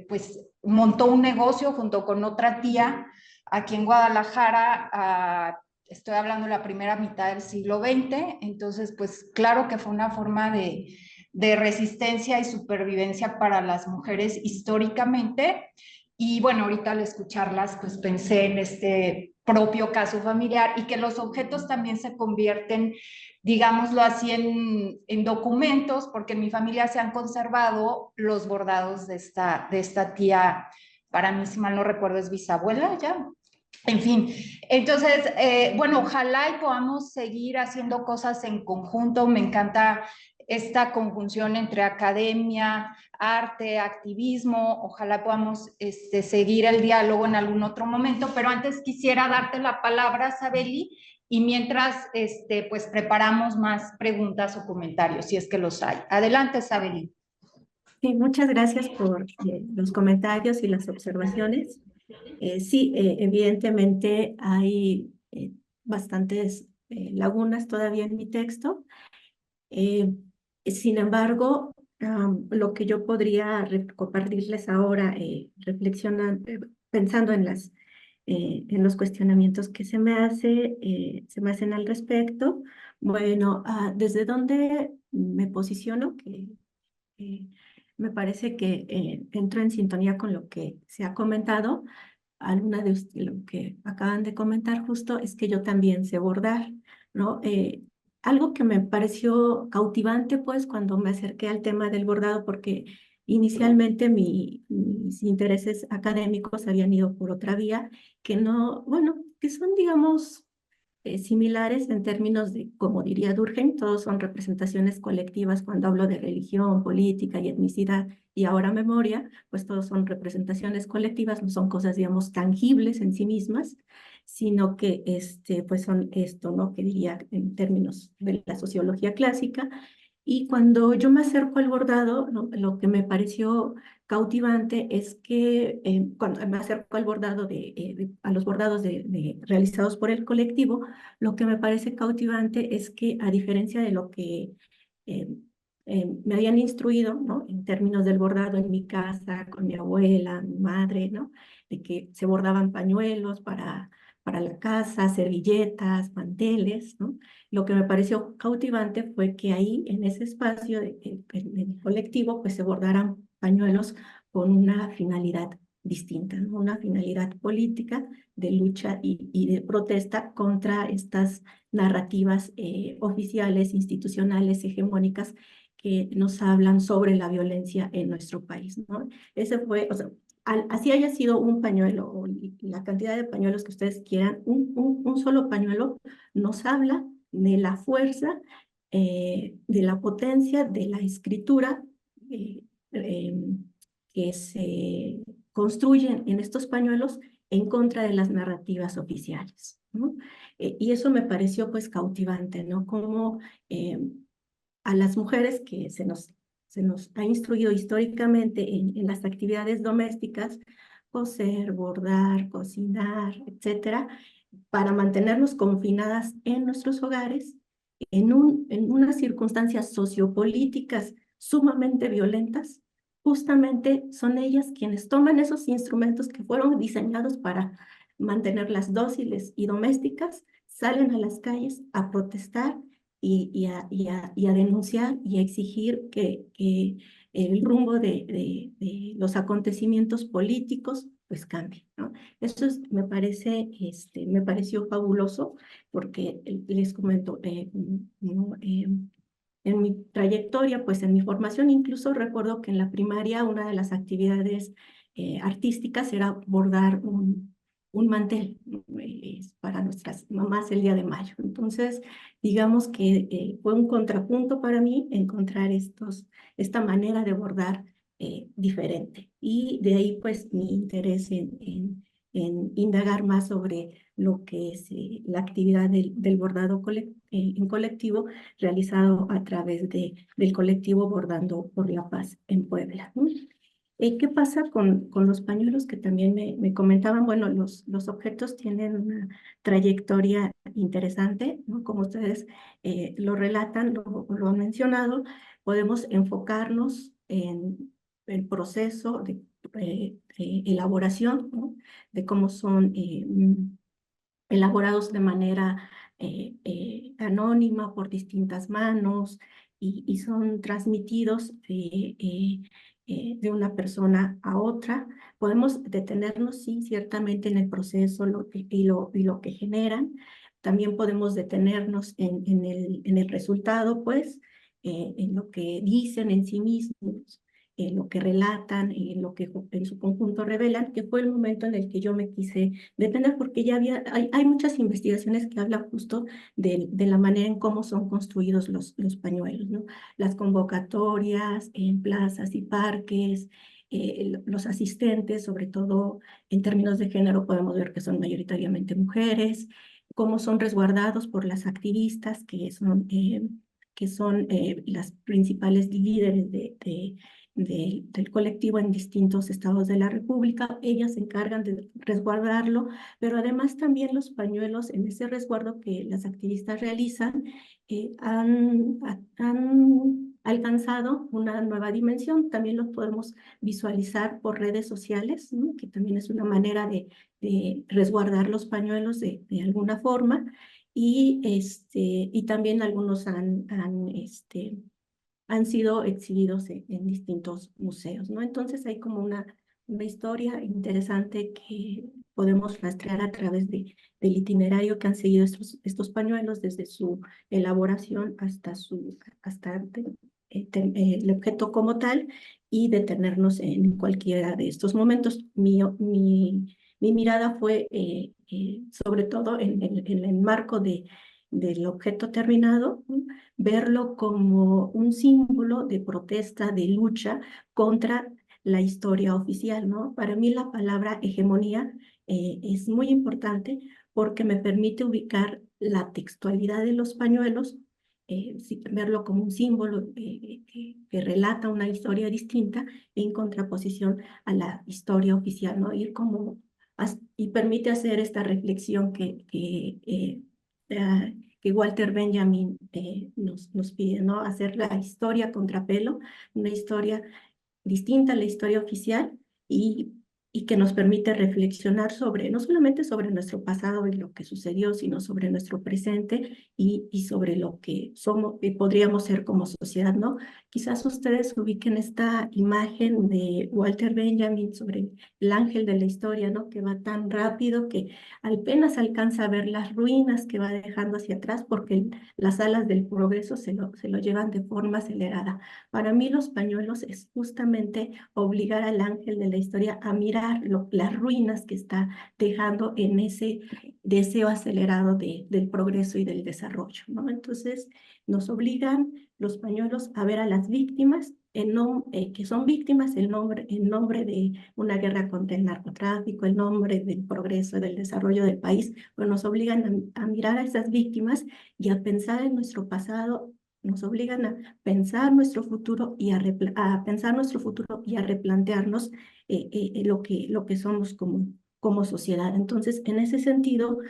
pues montó un negocio junto con otra tía aquí en Guadalajara. Estoy hablando de la primera mitad del siglo XX, entonces pues claro que fue una forma de resistencia y supervivencia para las mujeres históricamente. Y bueno, ahorita al escucharlas pues pensé en este propio caso familiar, y que los objetos también se convierten, digámoslo así, en documentos, porque en mi familia se han conservado los bordados de esta tía, para mí, si mal no recuerdo, es bisabuela ya. En fin, entonces, bueno, ojalá y podamos seguir haciendo cosas en conjunto. Me encanta esta conjunción entre academia, arte, activismo. Ojalá podamos seguir el diálogo en algún otro momento, pero antes quisiera darte la palabra, Sabely, y mientras pues preparamos más preguntas o comentarios, si es que los hay. Adelante, Sabely. Sí, muchas gracias por los comentarios y las observaciones. Sí, evidentemente hay bastantes lagunas todavía en mi texto. Sin embargo, lo que yo podría compartirles ahora, pensando en los cuestionamientos que se me hacen al respecto, bueno, ¿desde dónde me posiciono? Eh, Me parece que entro en sintonía con lo que se ha comentado. Alguna de lo que acaban de comentar justo es que yo también sé bordar, ¿no? Algo que me pareció cautivante, pues, cuando me acerqué al tema del bordado, porque inicialmente mis intereses académicos habían ido por otra vía, que no, bueno, que son, digamos, similares en términos de, como diría Durkheim, todos son representaciones colectivas cuando hablo de religión, política y etnicidad y ahora memoria, pues todos son representaciones colectivas, no son cosas, digamos, tangibles en sí mismas, sino que pues son esto, ¿no? Que diría en términos de la sociología clásica. Y cuando yo me acerco al bordado, ¿no? Lo que me pareció cautivante es que cuando me acerco al bordado a los bordados realizados por el colectivo, lo que me parece cautivante es que, a diferencia de lo que eh, me habían instruido, ¿no? En términos del bordado en mi casa, con mi abuela, mi madre, ¿no? De que se bordaban pañuelos para la casa, servilletas, manteles, ¿no? Lo que me pareció cautivante fue que ahí, en ese espacio del colectivo, pues se bordaran pañuelos con una finalidad distinta, ¿no? Una finalidad política de lucha y de protesta contra estas narrativas oficiales, institucionales, hegemónicas que nos hablan sobre la violencia en nuestro país, ¿no? Ese fue, o sea, así haya sido un pañuelo o la cantidad de pañuelos que ustedes quieran, un solo pañuelo nos habla de la fuerza, de la potencia, de la escritura eh, eh, que se construyen en estos pañuelos en contra de las narrativas oficiales, ¿no? Y eso me pareció pues cautivante, ¿no? Como a las mujeres que se nos ha instruido históricamente en las actividades domésticas, coser, bordar, cocinar, etcétera, para mantenernos confinadas en nuestros hogares, en unas circunstancias sociopolíticas sumamente violentas. Justamente son ellas quienes toman esos instrumentos que fueron diseñados para mantenerlas dóciles y domésticas, salen a las calles a protestar y a denunciar y a exigir que el rumbo de los acontecimientos políticos pues cambie, ¿no? Eso me pareció fabuloso porque les comento, ¿no? En mi trayectoria, pues en mi formación, incluso recuerdo que en la primaria una de las actividades artísticas era bordar un mantel, ¿no? Para nuestras mamás el día de mayo. Entonces, digamos que fue un contrapunto para mí encontrar esta manera de bordar diferente. Y de ahí, pues, mi interés en indagar más sobre lo que es la actividad del bordado en colectivo realizado a través del colectivo Bordando por la Paz en Puebla, ¿no? ¿Qué pasa con los pañuelos que también me comentaban? Bueno, los objetos tienen una trayectoria interesante, ¿no? Como ustedes lo relatan, lo han mencionado, podemos enfocarnos en el proceso de elaboración, ¿no? De cómo son elaborados de manera anónima por distintas manos y son transmitidos de una persona a otra. Podemos detenernos, sí, ciertamente en el proceso y lo que generan. También podemos detenernos en el resultado, pues, en lo que dicen en sí mismos. lo que relatan, lo que en su conjunto revelan, que fue el momento en el que yo me quise detener, porque ya hay muchas investigaciones que hablan justo de la manera en cómo son construidos los pañuelos, ¿no? Las convocatorias en plazas y parques, los asistentes, sobre todo en términos de género, podemos ver que son mayoritariamente mujeres, cómo son resguardados por las activistas, que son las principales líderes del colectivo en distintos estados de la República. Ellas se encargan de resguardarlo, pero además también los pañuelos en ese resguardo que las activistas realizan han alcanzado una nueva dimensión. También los podemos visualizar por redes sociales, ¿no? Que también es una manera de resguardar los pañuelos de alguna forma. Y también algunos han sido exhibidos en distintos museos, ¿no? Entonces hay como una historia interesante que podemos rastrear a través del itinerario que han seguido estos pañuelos desde su elaboración hasta el objeto como tal, y detenernos en cualquiera de estos momentos. Mi mirada fue sobre todo en el marco del objeto terminado, ¿no? Verlo como un símbolo de protesta, de lucha contra la historia oficial, ¿no? Para mí la palabra hegemonía es muy importante porque me permite ubicar la textualidad de los pañuelos, verlo como un símbolo que relata una historia distinta en contraposición a la historia oficial, ¿no? Y permite hacer esta reflexión que Walter Benjamin nos pide, ¿no? Hacer la historia contrapelo, una historia distinta a la historia oficial, y que nos permite reflexionar no solamente sobre nuestro pasado y lo que sucedió, sino sobre nuestro presente y sobre lo que podríamos ser como sociedad, ¿no? Quizás ustedes ubiquen esta imagen de Walter Benjamin sobre el ángel de la historia, ¿no? Que va tan rápido que apenas alcanza a ver las ruinas que va dejando hacia atrás, porque las alas del progreso se lo llevan de forma acelerada. Para mí los pañuelos es justamente obligar al ángel de la historia a mirar las ruinas que está dejando en ese deseo acelerado del progreso y del desarrollo, ¿no? Entonces nos obligan los pañuelos a ver a las víctimas, que son víctimas en nombre de una guerra contra el narcotráfico, en nombre del progreso, del desarrollo del país, pues nos obligan a mirar a esas víctimas y a pensar en nuestro pasado. Nos obligan a pensar nuestro futuro y a pensar nuestro futuro y a replantearnos lo que somos como sociedad. Entonces, en ese sentido,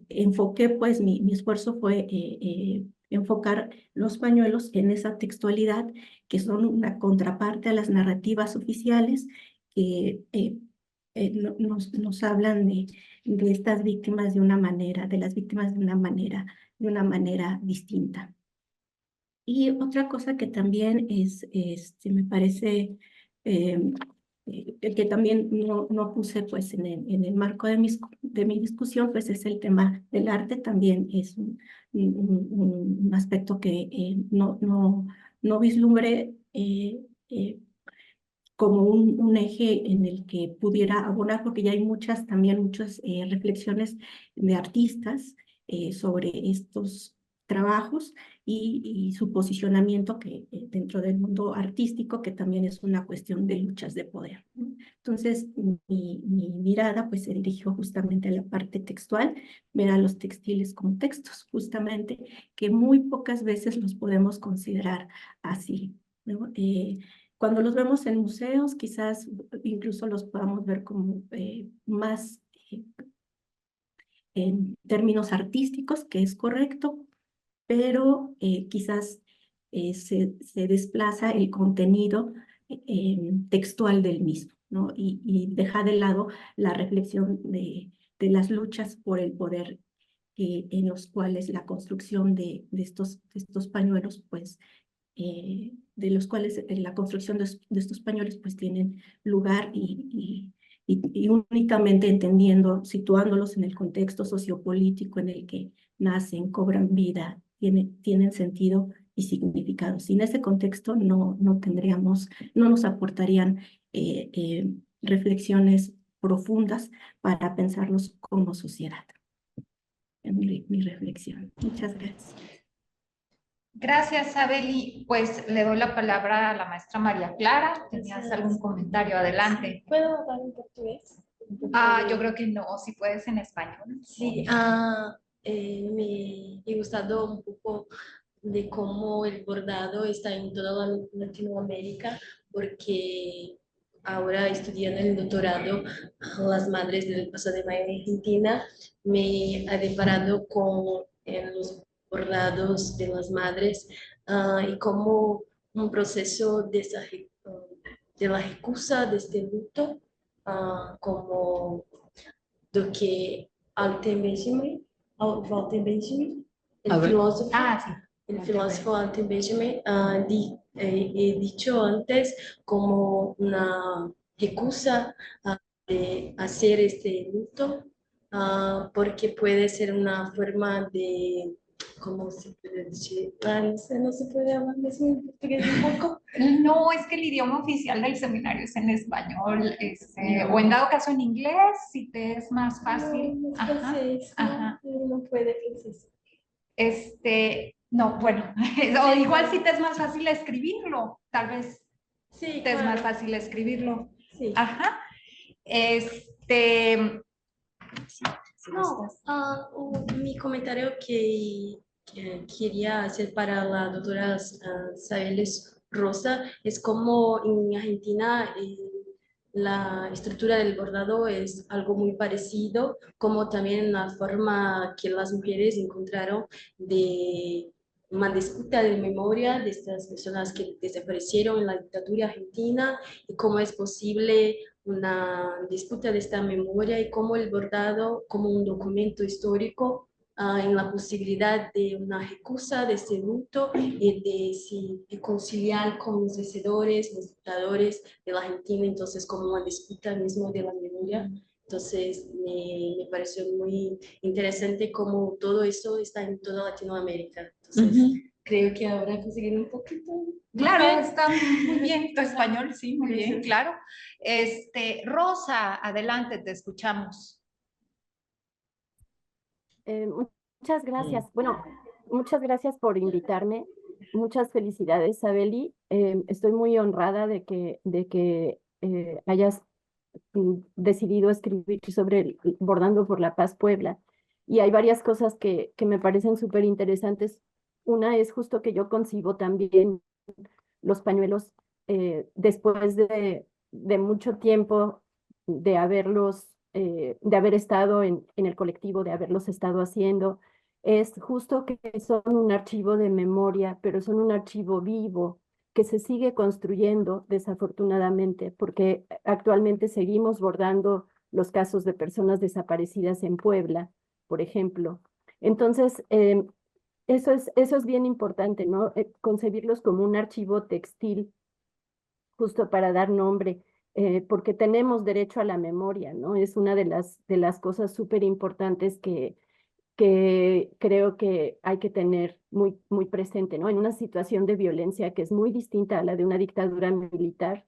enfoqué, pues, mi esfuerzo fue enfocar los pañuelos en esa textualidad, que son una contraparte a las narrativas oficiales que nos hablan de estas víctimas de las víctimas de una manera distinta. Y otra cosa que también me parece que también no puse pues en el marco de mi discusión, pues es el tema del arte. También es un aspecto que no vislumbré como un eje en el que pudiera abonar, porque ya hay muchas reflexiones de artistas sobre estos trabajos y su posicionamiento dentro del mundo artístico, que también es una cuestión de luchas de poder, ¿no? Entonces, mi mirada pues se dirigió justamente a la parte textual, ver a los textiles como textos, justamente, que muy pocas veces los podemos considerar así, ¿no? Cuando los vemos en museos, quizás incluso los podamos ver como más en términos artísticos, que es correcto, pero quizás se desplaza el contenido textual del mismo, ¿no? Y deja de lado la reflexión de las luchas por el poder, en los cuales la construcción de estos pañuelos, pues, de los cuales la construcción de estos pañuelos pues tienen lugar, y únicamente entendiendo, situándolos en el contexto sociopolítico en el que nacen, cobran vida, tienen sentido, y significado. Sin ese contexto no tendríamos, no nos aportarían reflexiones profundas para pensarnos como sociedad. Mi reflexión. Muchas gracias. Gracias, Abeli. Pues le doy la palabra a la maestra María Clara. ¿Tenías algún comentario? Adelante. ¿Puedo hablar en portugués? Yo creo que no, si puedes en español. Sí, me he gustado un poco de cómo el bordado está en toda Latinoamérica, porque ahora estudiando el doctorado, las madres del Paso de Mayo en Argentina, me he deparado con los bordados de las madres y como un proceso de la recusa de este luto, como do que Walter Benjamin, el filósofo, Sí. el filósofo Walter Benjamin he dicho antes como una recusa de hacer este luto, porque puede ser una forma de, ¿cómo se puede decir? No sé, no se puede hablar de eso en portugués un poco. No, es que el idioma oficial del seminario es en español, o en dado caso en inglés, si te es más fácil. No, Ajá, francés, ajá. no puede francés. No, bueno, o igual si te es más fácil escribirlo, tal vez Sí, te es más claro. fácil escribirlo. Sí. Ajá. Si No, gustas. mi comentario que quería hacer para la doctora Sabeles Rosa es como en Argentina la estructura del bordado es algo muy parecido, como también la forma que las mujeres encontraron de una disputa de memoria de estas personas que desaparecieron en la dictadura argentina y cómo es posible una disputa de esta memoria y cómo el bordado, como un documento histórico, en la posibilidad de una recusa de este luto y de conciliar con los vencedores, los dictadores de la Argentina, entonces como una disputa mismo de la memoria. Entonces me pareció muy interesante cómo todo eso está en toda Latinoamérica. Entonces creo que ahora conseguir un poquito. Claro, Bien. está muy bien tu español, sí, muy bien, Gracias. claro. Rosa, adelante, te escuchamos. Muchas gracias. Bueno, muchas gracias por invitarme. Muchas felicidades, Abeli. Estoy muy honrada de que hayas decidido escribir sobre Bordando por la Paz Puebla. Y hay varias cosas que me parecen súper interesantes. Una es justo que yo concibo también los pañuelos después de mucho tiempo de haber estado en el colectivo, de haberlos estado haciendo. Es justo que son un archivo de memoria, pero son un archivo vivo que se sigue construyendo desafortunadamente, porque actualmente seguimos bordando los casos de personas desaparecidas en Puebla, por ejemplo. Entonces, eso es bien importante, ¿no? Concebirlos como un archivo textil, justo para dar nombre, porque tenemos derecho a la memoria, ¿no? Es una de las cosas súper importantes que creo que hay que tener muy presente, ¿no? En una situación de violencia que es muy distinta a la de una dictadura militar,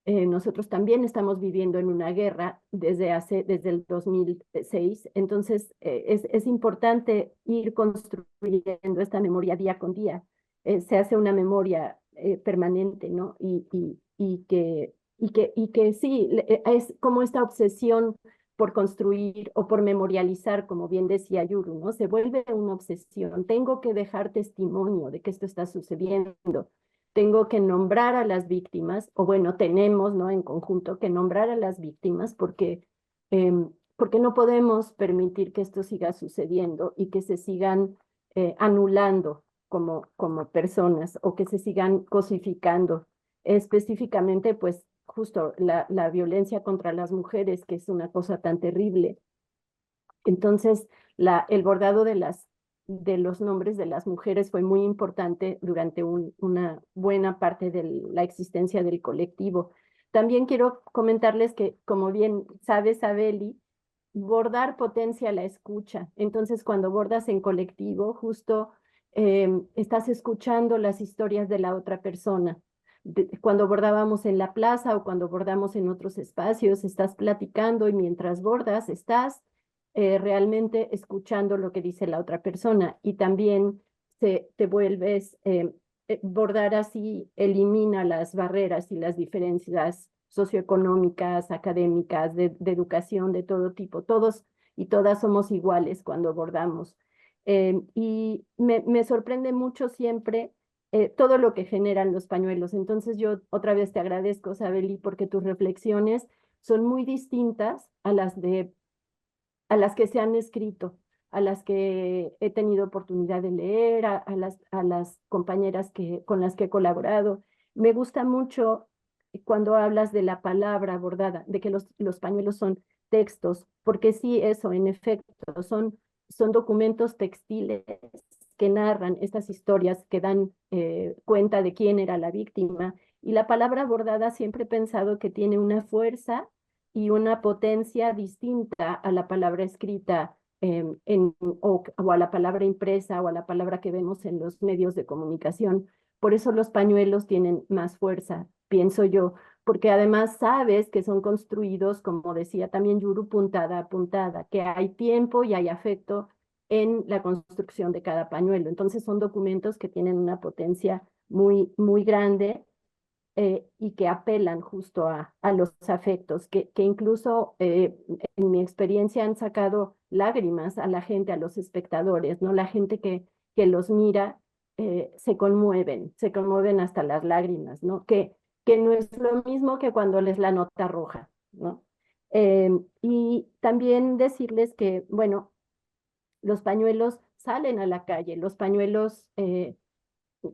nosotros también estamos viviendo en una guerra desde el 2006, entonces es importante ir construyendo esta memoria día con día. Se hace una memoria permanente, ¿no? Y que sí, es como esta obsesión por construir o por memorializar, como bien decía Yuru, ¿no? Se vuelve una obsesión. Tengo que dejar testimonio de que esto está sucediendo. Tengo que nombrar a las víctimas, o bueno, tenemos, ¿no? En conjunto que nombrar a las víctimas porque no podemos permitir que esto siga sucediendo y que se sigan anulando como personas o que se sigan cosificando. Específicamente, pues justo la violencia contra las mujeres, que es una cosa tan terrible. Entonces, el bordado de los nombres de las mujeres fue muy importante durante una buena parte de la existencia del colectivo. También quiero comentarles que, como bien sabes, Abeli, bordar potencia la escucha. Entonces, cuando bordas en colectivo, justo estás escuchando las historias de la otra persona. Cuando bordábamos en la plaza o cuando bordamos en otros espacios, estás platicando y mientras bordas estás realmente escuchando lo que dice la otra persona y también te vuelves, bordar así elimina las barreras y las diferencias socioeconómicas, académicas, de educación, de todo tipo. Todos y todas somos iguales cuando bordamos. Y me sorprende mucho siempre todo lo que generan los pañuelos. Entonces yo otra vez te agradezco, Sabeli, porque tus reflexiones son muy distintas a las que se han escrito, a las que he tenido oportunidad de leer, a las compañeras con las que he colaborado. Me gusta mucho cuando hablas de la palabra bordada, de que los pañuelos son textos, porque sí, eso, en efecto, son documentos textiles que narran estas historias, que dan cuenta de quién era la víctima. Y la palabra bordada siempre he pensado que tiene una fuerza y una potencia distinta a la palabra escrita o a la palabra impresa o a la palabra que vemos en los medios de comunicación. Por eso los pañuelos tienen más fuerza, pienso yo, porque además sabes que son construidos, como decía también Yuru, puntada a puntada, que hay tiempo y hay afecto en la construcción de cada pañuelo. Entonces son documentos que tienen una potencia muy, muy grande y que apelan justo a los afectos, que incluso en mi experiencia han sacado lágrimas a la gente, a los espectadores, ¿no? La gente que los mira se conmueven hasta las lágrimas, ¿no? Que no es lo mismo que cuando lees la nota roja, ¿no? Y también decirles que, bueno, los pañuelos salen a la calle, los pañuelos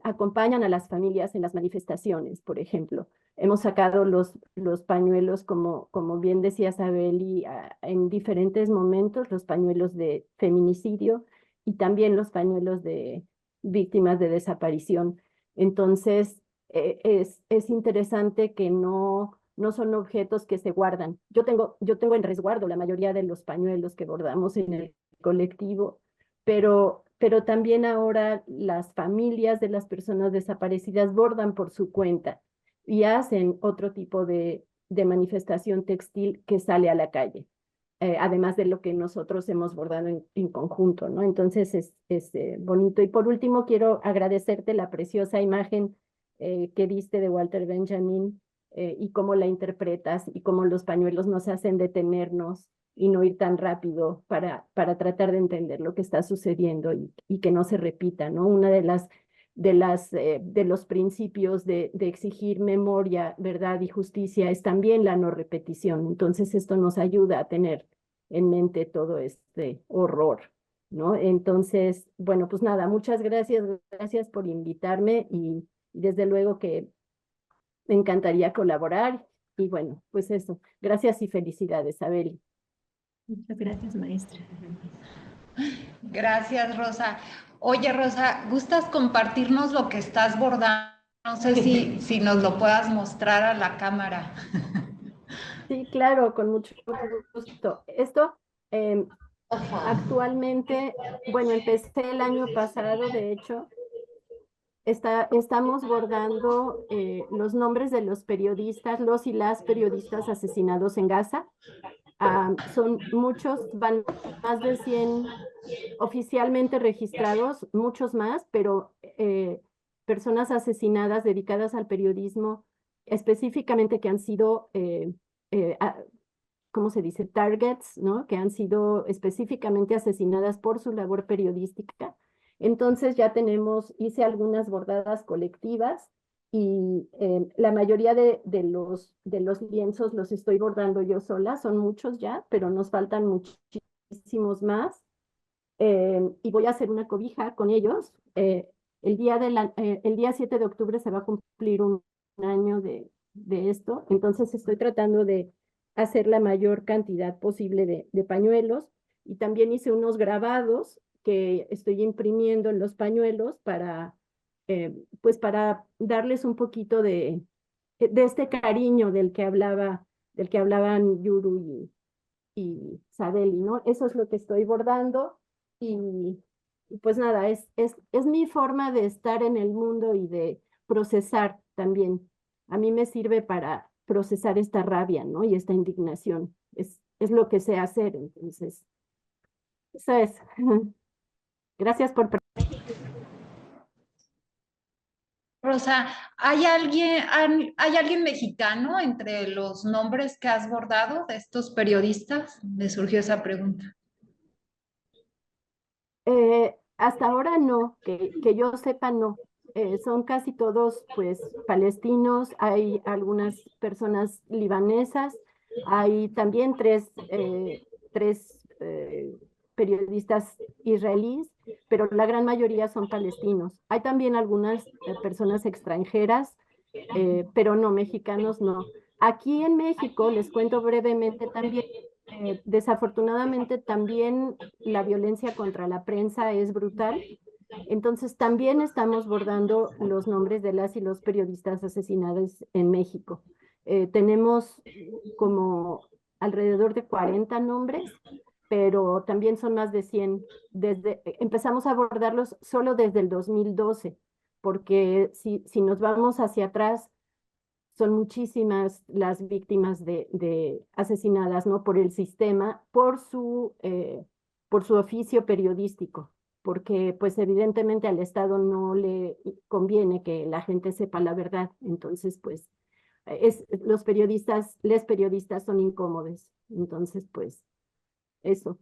acompañan a las familias en las manifestaciones, por ejemplo. Hemos sacado los pañuelos, como bien decía Sabeli, en diferentes momentos, los pañuelos de feminicidio y también los pañuelos de víctimas de desaparición. Entonces, es interesante que no son objetos que se guardan. Yo tengo en resguardo la mayoría de los pañuelos que bordamos en el colectivo, pero también ahora las familias de las personas desaparecidas bordan por su cuenta y hacen otro tipo de manifestación textil que sale a la calle, además de lo que nosotros hemos bordado en conjunto, ¿no? Entonces es bonito. Y por último, quiero agradecerte la preciosa imagen que diste de Walter Benjamin y cómo la interpretas y cómo los pañuelos nos hacen detenernos y no ir tan rápido para tratar de entender lo que está sucediendo y que no se repita, ¿no? Una de los principios de exigir memoria, verdad y justicia es también la no repetición. Entonces esto nos ayuda a tener en mente todo este horror, ¿no? Entonces, bueno, pues nada, muchas gracias por invitarme y desde luego que me encantaría colaborar y bueno, pues eso, gracias y felicidades, Abel. Muchas gracias, maestra. Gracias, Rosa. Oye, Rosa, ¿gustas compartirnos lo que estás bordando? No sé si nos lo puedas mostrar a la cámara. Sí, claro, con mucho gusto. Esto actualmente, bueno, empecé el año pasado, de hecho, estamos bordando los nombres de los periodistas, los y las periodistas asesinados en Gaza. Son muchos, van más de 100 oficialmente registrados, muchos más, pero personas asesinadas dedicadas al periodismo, específicamente que han sido, ¿cómo se dice? Targets, ¿no? Que han sido específicamente asesinadas por su labor periodística. Entonces ya hice algunas bordadas colectivas y la mayoría de los lienzos los estoy bordando yo sola, son muchos ya, pero nos faltan muchísimos más. Y voy a hacer una cobija con ellos. El día 7 de octubre se va a cumplir un año de esto, entonces estoy tratando de hacer la mayor cantidad posible de pañuelos y también hice unos grabados que estoy imprimiendo en los pañuelos pues para darles un poquito de este cariño del que hablaban Yuru y Sabeli, ¿no? Eso es lo que estoy bordando y pues nada, es mi forma de estar en el mundo y de procesar también. A mí me sirve para procesar esta rabia, ¿no? Y esta indignación. Es lo que sé hacer, entonces, eso es. Gracias por... Rosa, ¿hay alguien mexicano entre los nombres que has bordado de estos periodistas? Me surgió esa pregunta. Hasta ahora no, que yo sepa no. Son casi todos pues palestinos, hay algunas personas libanesas, hay también tres periodistas israelíes, pero la gran mayoría son palestinos. Hay también algunas personas extranjeras, pero no mexicanos, no. Aquí en México, les cuento brevemente también, desafortunadamente también la violencia contra la prensa es brutal. Entonces también estamos bordando los nombres de las y los periodistas asesinados en México. Tenemos como alrededor de 40 nombres, pero también son más de 100. Empezamos a abordarlos solo desde el 2012, porque si nos vamos hacia atrás, son muchísimas las víctimas de asesinadas, ¿no? Por el sistema, por su oficio periodístico, porque pues evidentemente al Estado no le conviene que la gente sepa la verdad, entonces pues les periodistas son incómodos, entonces pues eso.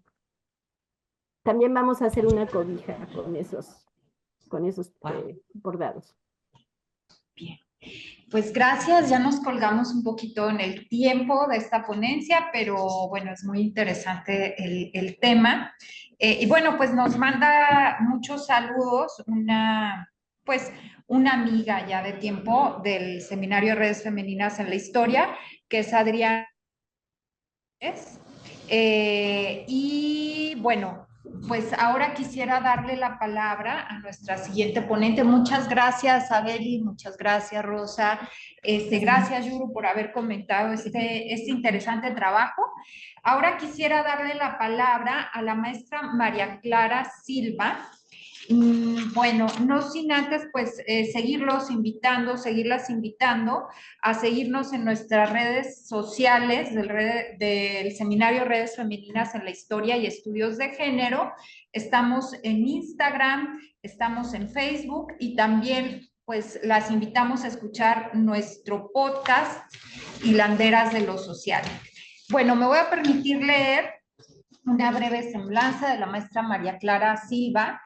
También vamos a hacer una cobija con esos bordados. Bien. Pues gracias, ya nos colgamos un poquito en el tiempo de esta ponencia, pero bueno, es muy interesante el tema. Y bueno, pues nos manda muchos saludos una amiga ya de tiempo del Seminario de Redes Femeninas en la Historia, que es Adriana. Y bueno, pues ahora quisiera darle la palabra a nuestra siguiente ponente. Muchas gracias, Abeli, muchas gracias, Rosa. Gracias, Yuru, por haber comentado este interesante trabajo. Ahora quisiera darle la palabra a la maestra María Clara Silva. Bueno, no sin antes, pues, seguirlas invitando a seguirnos en nuestras redes sociales del Seminario Redes Femeninas en la Historia y Estudios de Género. Estamos en Instagram, estamos en Facebook y también, pues, las invitamos a escuchar nuestro podcast Hilanderas de lo Social. Bueno, me voy a permitir leer una breve semblanza de la maestra María Clara Silva.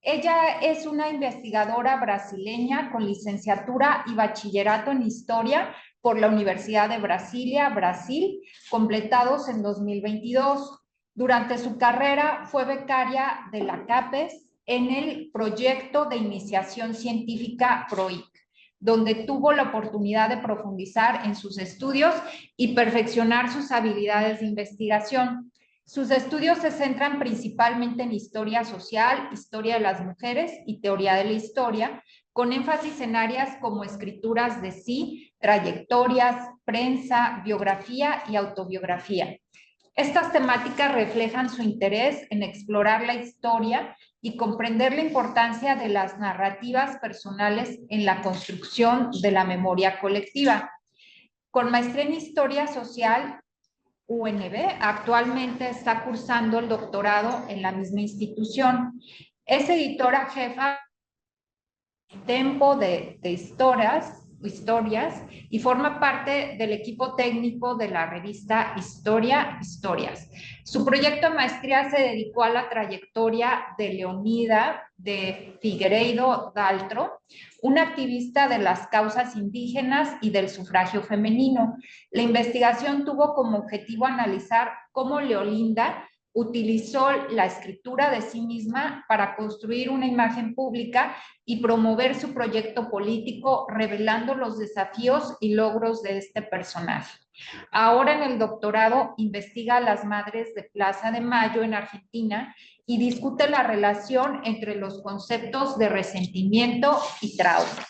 Ella es una investigadora brasileña con licenciatura y bachillerato en Historia por la Universidad de Brasilia, Brasil, completados en 2022. Durante su carrera fue becaria de la CAPES en el proyecto de iniciación científica PROIC, donde tuvo la oportunidad de profundizar en sus estudios y perfeccionar sus habilidades de investigación. Sus estudios se centran principalmente en historia social, historia de las mujeres y teoría de la historia, con énfasis en áreas como escrituras de sí, trayectorias, prensa, biografía y autobiografía. Estas temáticas reflejan su interés en explorar la historia y comprender la importancia de las narrativas personales en la construcción de la memoria colectiva. Con maestría en historia social, UNB, actualmente está cursando el doctorado en la misma institución. Es editora jefa Tempo de historias y forma parte del equipo técnico de la revista Historias. Su proyecto de maestría se dedicó a la trayectoria de Leonida de Figueiredo Daltro, una activista de las causas indígenas y del sufragio femenino. La investigación tuvo como objetivo analizar cómo Leolinda utilizó la escritura de sí misma para construir una imagen pública y promover su proyecto político, revelando los desafíos y logros de este personaje. Ahora en el doctorado investiga a las madres de Plaza de Mayo en Argentina y discute la relación entre los conceptos de resentimiento y trauma.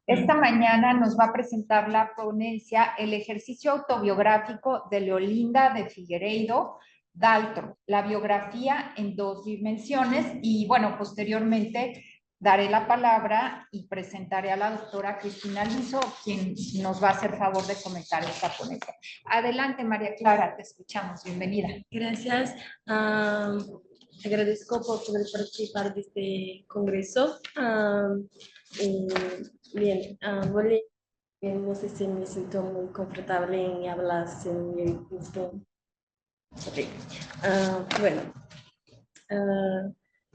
Esta mañana nos va a presentar la ponencia El ejercicio autobiográfico de Leolinda de Figueiredo Daltro, la biografía en 2 dimensiones. Y bueno, posteriormente daré la palabra y presentaré a la doctora Cristina Lizo, quien nos va a hacer favor de comentar esta ponencia. Adelante, María Clara, te escuchamos. Bienvenida. Gracias. Agradezco por poder participar de este congreso. Bien, no sé si me siento muy confortable en hablar en el mismo. Okay. Bueno,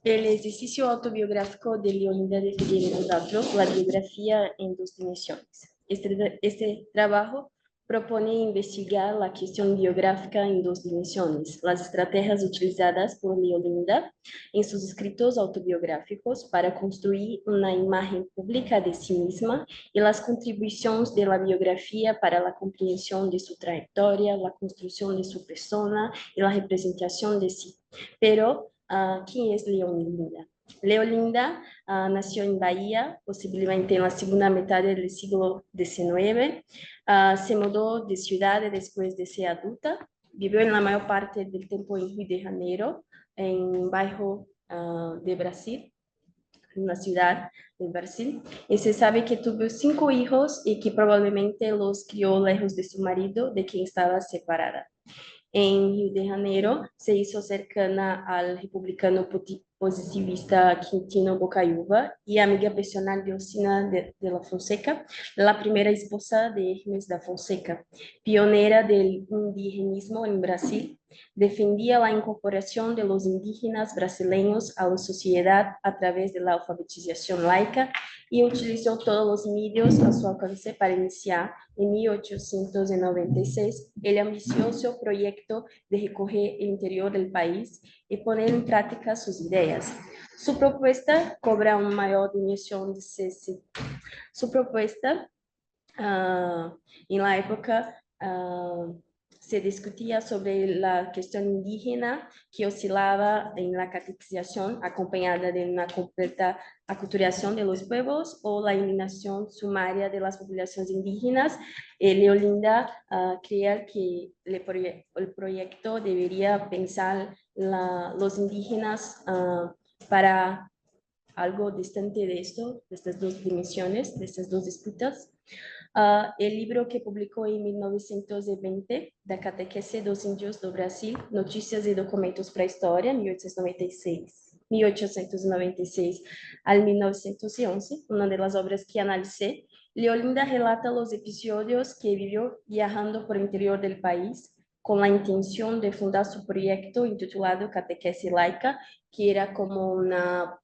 el ejercicio autobiográfico de Leolinda de Figueiredo Daltro, la biografía en 2 dimensiones. Este trabajo propone investigar la cuestión biográfica en 2 dimensiones, las estrategias utilizadas por Leolinda en sus escritos autobiográficos para construir una imagen pública de sí misma y las contribuciones de la biografía para la comprensión de su trayectoria, la construcción de su persona y la representación de sí. Pero, ¿quién es Leolinda? Leolinda nació en Bahía, posiblemente en la segunda mitad del siglo XIX. Se mudó de ciudad después de ser adulta. Vivió en la mayor parte del tiempo en Río de Janeiro, en un bairro de Brasil, en una ciudad de Brasil. Y se sabe que tuvo 5 hijos y que probablemente los crió lejos de su marido, de quien estaba separada. En Río de Janeiro, se hizo cercana al republicano positivista Quintino Bocaiúva y amiga personal de Ossina de la Fonseca, la primera esposa de Hermes da Fonseca, pionera del indigenismo en Brasil. Defendía la incorporación de los indígenas brasileños a la sociedad a través de la alfabetización laica y utilizó todos los medios a su alcance para iniciar en 1896 el ambicioso proyecto de recorrer el interior del país y poner en práctica sus ideas. Su propuesta cobra una mayor dimensión de su propuesta en la época se discutía sobre la cuestión indígena que oscilaba en la catequización acompañada de una completa aculturación de los pueblos o la eliminación sumaria de las poblaciones indígenas. Leolinda creía que el proyecto debería pensar los indígenas para algo distante de esto, de estas 2 dimensiones, de estas 2 disputas. El libro que publicó en 1920, Da Catequese dos Índios do Brasil, Noticias y Documentos para a História, 1896 al 1911, una de las obras que analicé. Leolinda relata los episodios que vivió viajando por el interior del país, con la intención de fundar su proyecto intitulado Catequese Laica, que era como una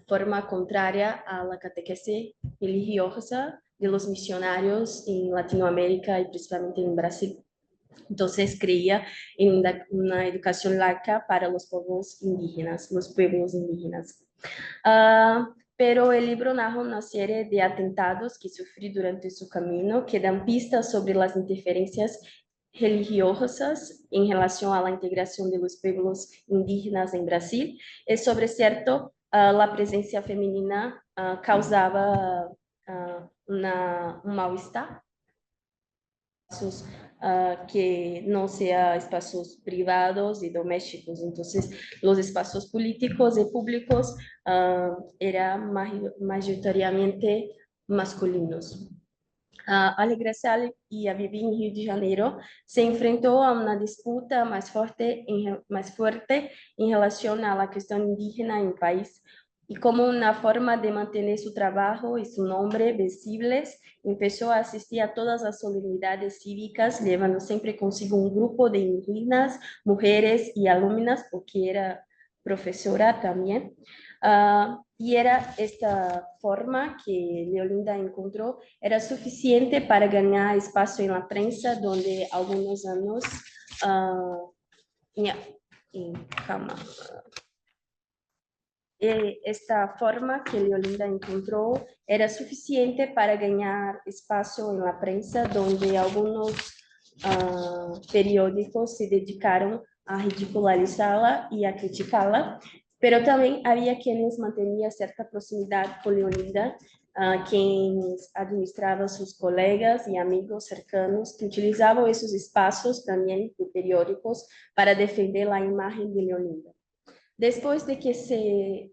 forma contraria a la catequese religiosa de los misionarios en Latinoamérica y principalmente en Brasil. Entonces creía en una educación laica para los pueblos indígenas, pero el libro narra una serie de atentados que sufrió durante su camino que dan pistas sobre las interferencias religiosas en relación a la integración de los pueblos indígenas en Brasil. Es sobre cierto, la presencia femenina causaba un malestar, que no sean espacios privados y domésticos. Entonces, los espacios políticos y públicos eran mayoritariamente masculinos. Al regresar y a vivir en Río de Janeiro, se enfrentó a una disputa más fuerte en relación a la cuestión indígena en el país. Y como una forma de mantener su trabajo y su nombre visibles, empezó a asistir a todas las solemnidades cívicas, llevando siempre consigo un grupo de indígenas, mujeres y alumnas, porque era profesora también. Y era esta forma que Leolinda encontró, era suficiente para ganar espacio en la prensa, donde algunos años esta forma que Leolinda encontró era suficiente para ganar espacio en la prensa, donde algunos periódicos se dedicaron a ridicularizarla y a criticarla, pero también había quienes mantenían cierta proximidad con Leolinda, quienes administraban sus colegas y amigos cercanos que utilizaban esos espacios también de periódicos para defender la imagen de Leolinda. Después de que se...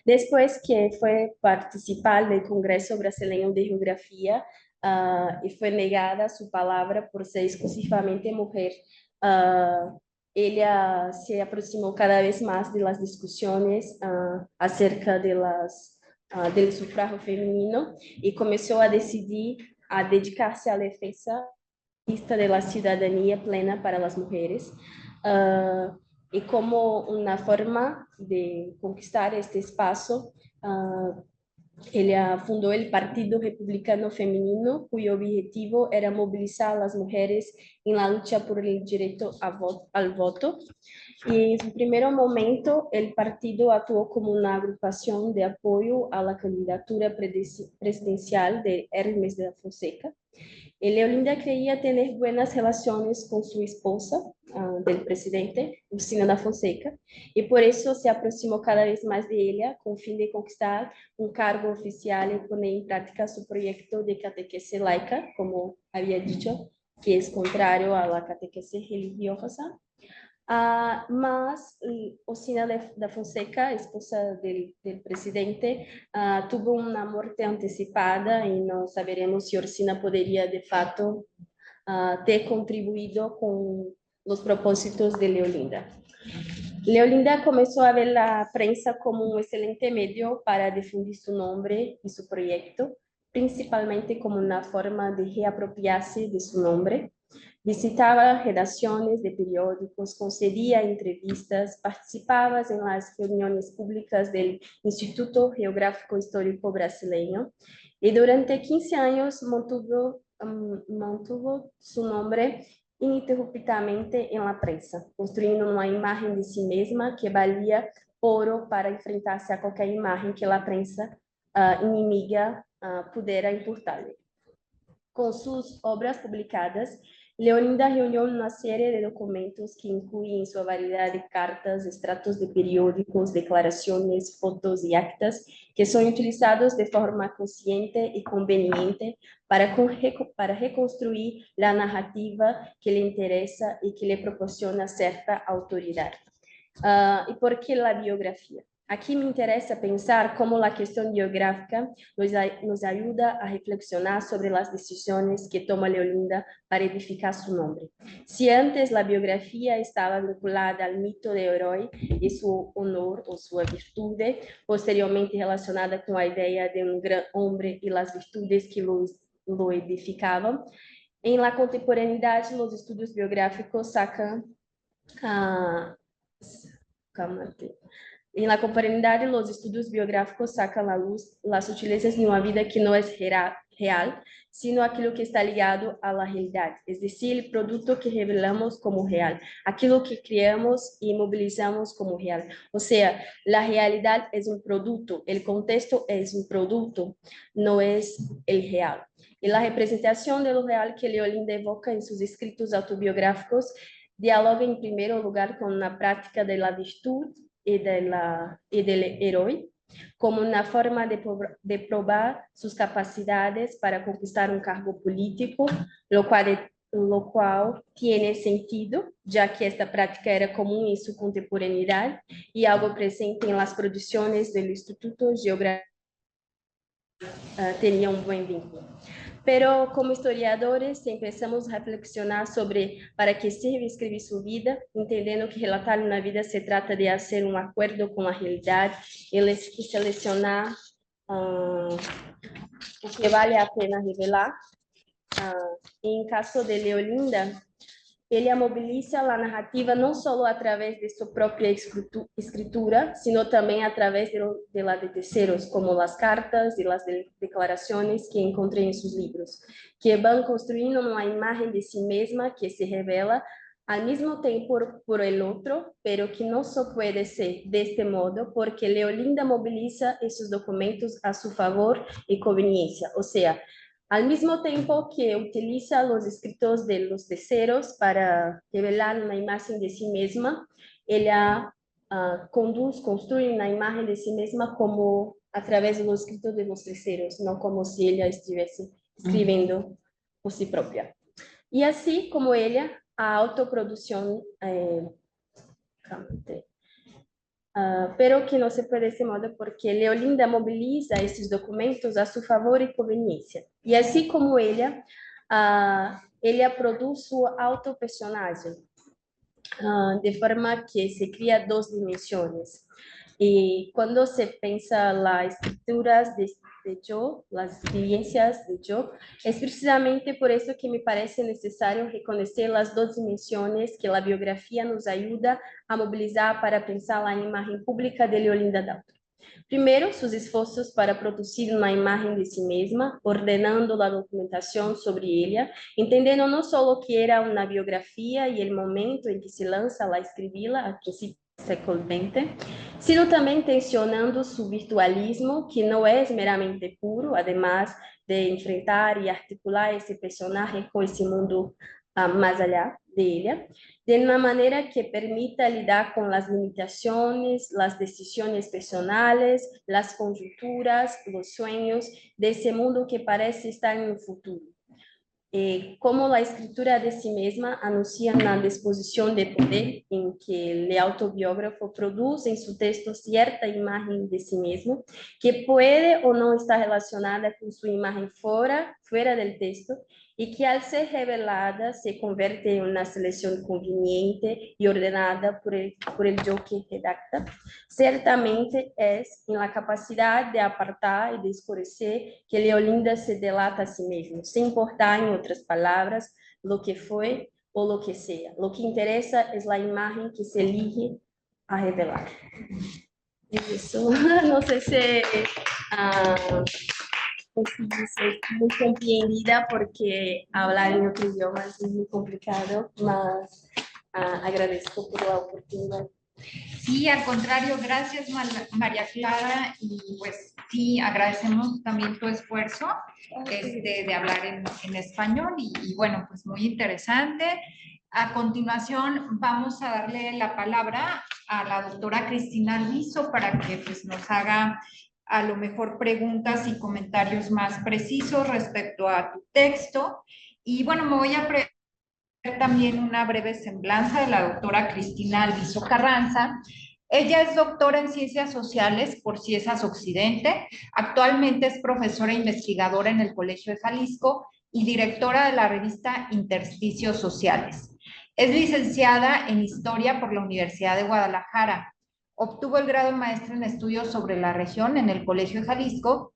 Después que fue participar del Congreso Brasileño de Geografía y fue negada su palabra por ser exclusivamente mujer, ella se aproximó cada vez más de las discusiones acerca de del sufragio femenino y comenzó a decidir a dedicarse a la defensa de la ciudadanía plena para las mujeres. Y como una forma de conquistar este espacio, ella fundó el Partido Republicano Femenino, cuyo objetivo era movilizar a las mujeres en la lucha por el derecho al voto. Y en su primer momento, el partido actuó como una agrupación de apoyo a la candidatura presidencial de Hermes de la Fonseca. Leolinda creía tener buenas relaciones con su esposa, del presidente, Lucina da Fonseca, y por eso se aproximó cada vez más de ella con fin de conquistar un cargo oficial y poner en práctica su proyecto de catequesis laica, como había dicho, que es contrario a la catequesis religiosa. Mas Lucina da Fonseca, esposa del presidente, tuvo una muerte anticipada y no saberemos si Orsina podría de facto ter contribuido con los propósitos de Leolinda. Leolinda comenzó a ver la prensa como un excelente medio para difundir su nombre y su proyecto, principalmente como una forma de reapropiarse de su nombre. Visitaba redacciones de periódicos, concedía entrevistas, participaba en las reuniones públicas del Instituto Geográfico Histórico Brasileño y durante 15 años mantuvo su nombre ininterruptamente en la prensa, construyendo una imagen de sí misma que valía oro para enfrentarse a cualquier imagen que la prensa inimiga pudiera imputarle. Con sus obras publicadas, Leolinda reunió una serie de documentos que incluyen su variedad de cartas, extractos de periódicos, declaraciones, fotos y actas que son utilizados de forma consciente y conveniente para reconstruir la narrativa que le interesa y que le proporciona cierta autoridad. ¿Y por qué la biografía? Aquí me interesa pensar cómo la cuestión biográfica nos ayuda a reflexionar sobre las decisiones que toma Leolinda para edificar su nombre. Si antes la biografía estaba vinculada al mito de héroe y su honor o su virtud, posteriormente relacionada con la idea de un gran hombre y las virtudes que lo edificaban, en la contemporaneidad los estudios biográficos sacan En la contemporaneidad, los estudios biográficos sacan a la luz las sutilezas de una vida que no es real, sino aquello que está ligado a la realidad, es decir, el producto que revelamos como real, aquello que creamos y movilizamos como real. O sea, la realidad es un producto, el contexto es un producto, no es el real. Y la representación de lo real que Leolinda evoca en sus escritos autobiográficos dialoga en primer lugar con la práctica de la virtud y del héroe, como una forma de probar sus capacidades para conquistar un cargo político, lo cual tiene sentido, ya que esta práctica era común en su contemporaneidad y algo presente en las producciones del Instituto Geográfico tenía un buen vínculo. Pero como historiadores empezamos a reflexionar sobre para qué sirve escribir su vida, entendiendo que relatar una vida se trata de hacer un acuerdo con la realidad y seleccionar o que vale a pena revelar. En caso de Leolinda, ella moviliza la narrativa no solo a través de su propia escritura, sino también a través de la de terceros, como las cartas y las declaraciones que encontré en sus libros, que van construyendo una imagen de sí misma que se revela al mismo tiempo por el otro, pero que no solo puede ser de este modo, porque Leolinda moviliza esos documentos a su favor y conveniencia, o sea, al mismo tiempo que utiliza los escritos de los terceros para revelar una imagen de sí misma, ella construye una imagen de sí misma como a través de los escritos de los terceros, no como si ella estuviese escribiendo por sí propia. Y así como ella, a autoproducción, pero que no se puede de ese modo porque Leolinda moviliza estos documentos a su favor y conveniencia. Y así como ella, ella produce su autopersonaje, de forma que se crea dos dimensiones. Y cuando se piensa las escrituras de yo, las experiencias de yo, es precisamente por eso que me parece necesario reconocer las dos dimensiones que la biografía nos ayuda a movilizar para pensar la imagen pública de Leolinda Daltro. Primero, sus esfuerzos para producir una imagen de sí misma, ordenando la documentación sobre ella, entendiendo no solo que era una biografía y el momento en que se lanza a escribirla, al principio del século XX, sino también tensionando su virtualismo, que no es meramente puro, además de enfrentar y articular ese personaje con ese mundo más allá de ella, de una manera que permita lidar con las limitaciones, las decisiones personales, las conjunturas, los sueños de ese mundo que parece estar en el futuro. Como la escritura de sí misma anuncia una disposición de poder en que el autobiógrafo produce en su texto cierta imagen de sí mismo, que puede o no estar relacionada con su imagen fuera del texto, y que al ser revelada se convierte en una selección conveniente y ordenada por el yo que redacta. Ciertamente es en la capacidad de apartar y de escurecer que Leolinda se delata a sí misma, sin importar, en otras palabras, lo que fue o lo que sea. Lo que interesa es la imagen que se elige a revelar. Eso, no sé si conseguí ser muy comprendida porque hablar en otro idioma es muy complicado, mas agradezco por la oportunidad. Sí, al contrario, gracias María Clara, y pues sí, agradecemos también tu esfuerzo de hablar en español y bueno, pues muy interesante. A continuación vamos a darle la palabra a la doctora Cristina Alviso para que pues nos haga a lo mejor preguntas y comentarios más precisos respecto a tu texto. Y bueno, me voy a también una breve semblanza de la doctora Cristina Alviso Carranza. Ella es doctora en Ciencias Sociales por CIESAS Occidente. Actualmente es profesora e investigadora en el Colegio de Jalisco y directora de la revista Intersticios Sociales. Es licenciada en Historia por la Universidad de Guadalajara. Obtuvo el grado de maestra en estudios sobre la región en el Colegio de Jalisco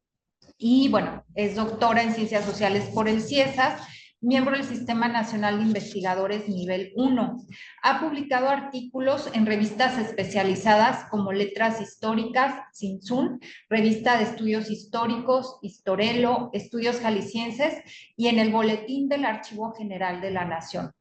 y, bueno, es doctora en Ciencias Sociales por el CIESAS, miembro del Sistema Nacional de Investigadores Nivel 1. Ha publicado artículos en revistas especializadas como Letras Históricas, Cinzún, Revista de Estudios Históricos, Historelo, Estudios Jaliscienses y en el Boletín del Archivo General de la Nación.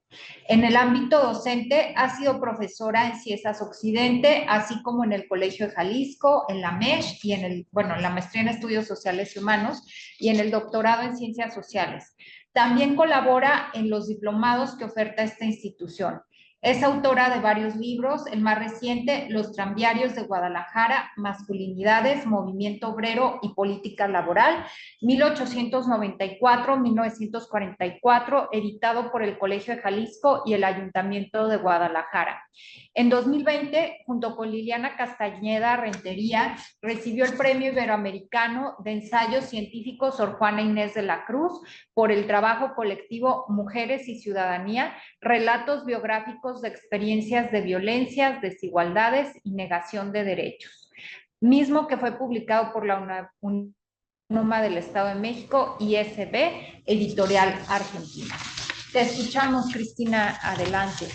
En el ámbito docente ha sido profesora en CIESAS Occidente, así como en el Colegio de Jalisco, en la MESH y en la maestría en Estudios Sociales y Humanos y en el doctorado en Ciencias Sociales. También colabora en los diplomados que oferta esta institución. Es autora de varios libros, el más reciente, Los tranviarios de Guadalajara, Masculinidades, Movimiento Obrero y Política Laboral, 1894-1944, editado por el Colegio de Jalisco y el Ayuntamiento de Guadalajara. En 2020, junto con Liliana Castañeda Rentería, recibió el Premio Iberoamericano de Ensayos Científicos Sor Juana Inés de la Cruz por el trabajo colectivo Mujeres y Ciudadanía, relatos biográficos de experiencias de violencias, desigualdades y negación de derechos, mismo que fue publicado por la UNAM del Estado de México y ISB, Editorial Argentina. Te escuchamos, Cristina, adelante.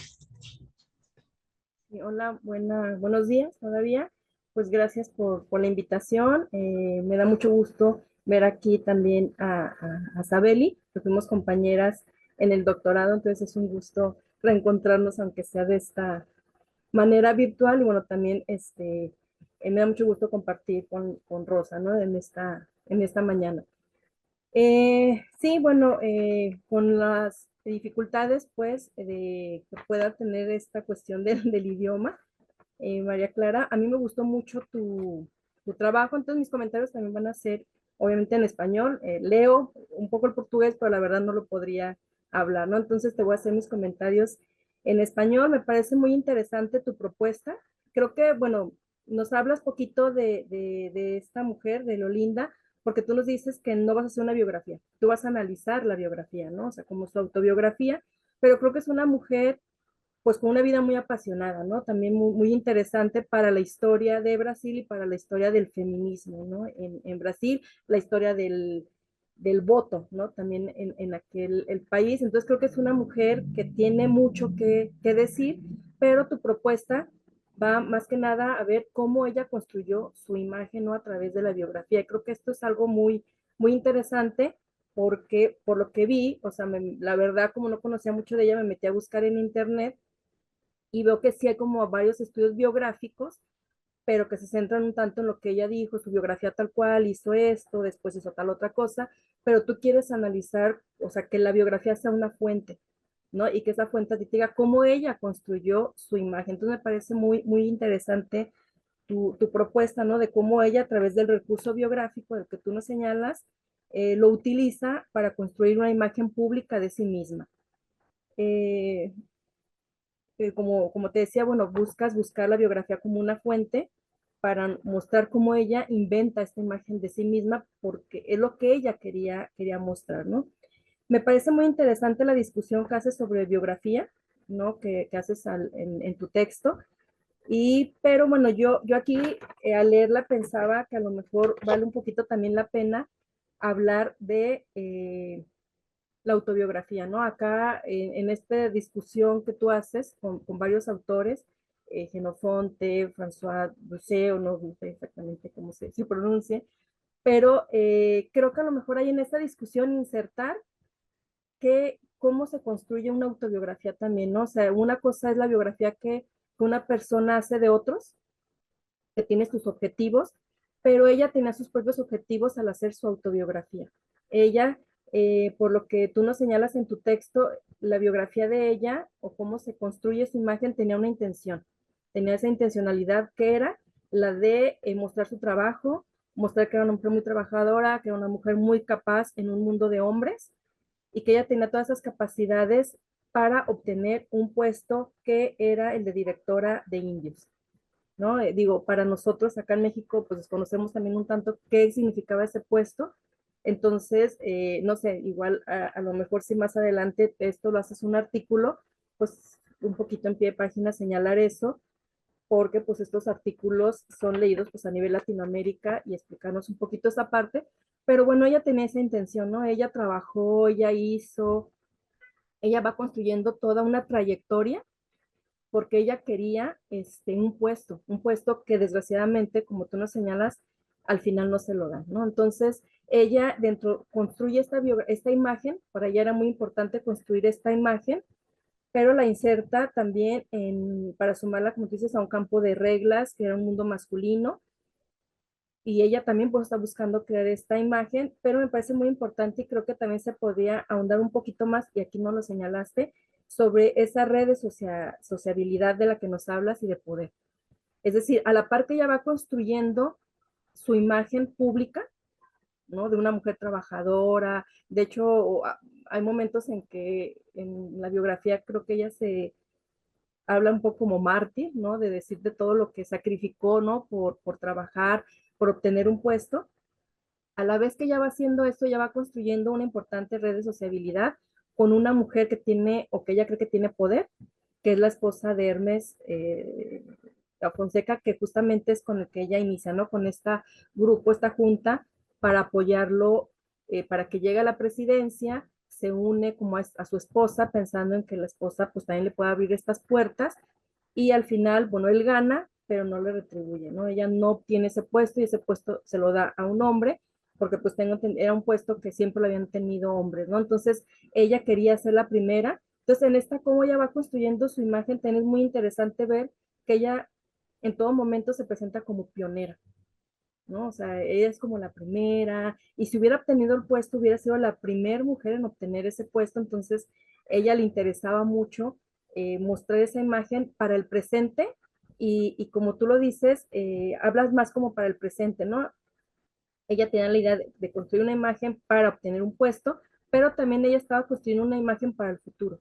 Hola, buenos días todavía. Pues gracias por la invitación. Me da mucho gusto ver aquí también a Sabeli, que fuimos compañeras en el doctorado, entonces es un gusto reencontrarnos, aunque sea de esta manera virtual. Y bueno, también me da mucho gusto compartir con Rosa, ¿no? En esta mañana. Sí, bueno, con las dificultades, pues, que pueda tener esta cuestión del idioma, María Clara. A mí me gustó mucho tu trabajo, entonces mis comentarios también van a ser, obviamente, en español. Leo un poco el portugués, pero la verdad no lo podría hablar, ¿no? Entonces te voy a hacer mis comentarios en español. Me parece muy interesante tu propuesta. Creo que, bueno, nos hablas poquito de esta mujer, de Lolinda, porque tú nos dices que no vas a hacer una biografía, tú vas a analizar la biografía, ¿no? O sea, como su autobiografía, pero creo que es una mujer pues con una vida muy apasionada, ¿no? También muy interesante para la historia de Brasil y para la historia del feminismo, ¿no? En Brasil, la historia del voto, ¿no? También en aquel el país. Entonces creo que es una mujer que tiene mucho que decir, pero tu propuesta va más que nada a ver cómo ella construyó su imagen, ¿no? A través de la biografía. Y creo que esto es algo muy interesante porque por lo que vi, o sea, la verdad, como no conocía mucho de ella, me metí a buscar en internet y veo que sí hay como varios estudios biográficos, pero que se centran un tanto en lo que ella dijo, su biografía tal cual, hizo esto, después hizo tal otra cosa, pero tú quieres analizar, o sea, que la biografía sea una fuente, ¿no? Y que esa fuente te diga cómo ella construyó su imagen. Entonces me parece muy interesante tu propuesta, ¿no? De cómo ella a través del recurso biográfico del que tú nos señalas, lo utiliza para construir una imagen pública de sí misma. Eh, como te decía, bueno, buscar la biografía como una fuente para mostrar cómo ella inventa esta imagen de sí misma, porque es lo que ella quería mostrar, ¿no? Me parece muy interesante la discusión que haces sobre biografía, ¿no? Que haces en tu texto. Pero bueno, yo aquí al leerla pensaba que a lo mejor vale un poquito también la pena hablar de la autobiografía, ¿no? Acá en esta discusión que tú haces con varios autores, Genofonte, François Boucher, o no sé exactamente cómo se pronuncia, pero creo que a lo mejor hay en esta discusión insertar cómo se construye una autobiografía también, ¿no? O sea, una cosa es la biografía que una persona hace de otros, que tiene sus objetivos, pero ella tenía sus propios objetivos al hacer su autobiografía. Ella, por lo que tú nos señalas en tu texto, la biografía de ella o cómo se construye su imagen tenía una intención, tenía esa intencionalidad que era la de mostrar su trabajo, mostrar que era una mujer muy trabajadora, que era una mujer muy capaz en un mundo de hombres y que ella tenía todas esas capacidades para obtener un puesto que era el de directora de indios. ¿No? Digo, para nosotros acá en México, pues desconocemos también un tanto qué significaba ese puesto. Entonces, no sé, igual a lo mejor si más adelante esto lo haces un artículo, pues un poquito en pie de página señalar eso, porque pues estos artículos son leídos pues a nivel Latinoamérica y explicarnos un poquito esa parte, pero bueno, ella tenía esa intención, ¿no? Ella trabajó, ella hizo, ella va construyendo toda una trayectoria porque ella quería un puesto que desgraciadamente, como tú nos señalas, al final no se lo dan, ¿no? Entonces, ella construye esta imagen, para ella era muy importante construir esta imagen, pero la inserta también para sumarla, como tú dices, a un campo de reglas, que era un mundo masculino, y ella también pues está buscando crear esta imagen, pero me parece muy importante y creo que también se podría ahondar un poquito más, y aquí no lo señalaste, sobre esa red de sociabilidad de la que nos hablas y de poder. Es decir, a la par que ella va construyendo su imagen pública, ¿no? De una mujer trabajadora. De hecho, hay momentos en que en la biografía creo que ella se habla un poco como mártir, ¿no? De decir de todo lo que sacrificó, ¿no? Por trabajar, por obtener un puesto. A la vez que ella va haciendo esto, ya va construyendo una importante red de sociabilidad con una mujer que tiene, o que ella cree que tiene poder, que es la esposa de Hermes Fonseca, que justamente es con el que ella inicia, ¿no? Con esta grupo, esta junta, para apoyarlo, para que llegue a la presidencia, se une como a su esposa, pensando en que la esposa pues también le pueda abrir estas puertas, y al final, bueno, él gana, pero no le retribuye, ¿no? Ella no obtiene ese puesto y ese puesto se lo da a un hombre, porque pues era un puesto que siempre lo habían tenido hombres, ¿no? Entonces, ella quería ser la primera. Entonces, en esta, cómo ella va construyendo su imagen, también es muy interesante ver que ella en todo momento se presenta como pionera, ¿no? O sea, ella es como la primera, y si hubiera obtenido el puesto, hubiera sido la primera mujer en obtener ese puesto, entonces ella le interesaba mucho mostrar esa imagen para el presente, y como tú lo dices, hablas más como para el presente, ¿no? Ella tenía la idea de construir una imagen para obtener un puesto, pero también ella estaba construyendo una imagen para el futuro,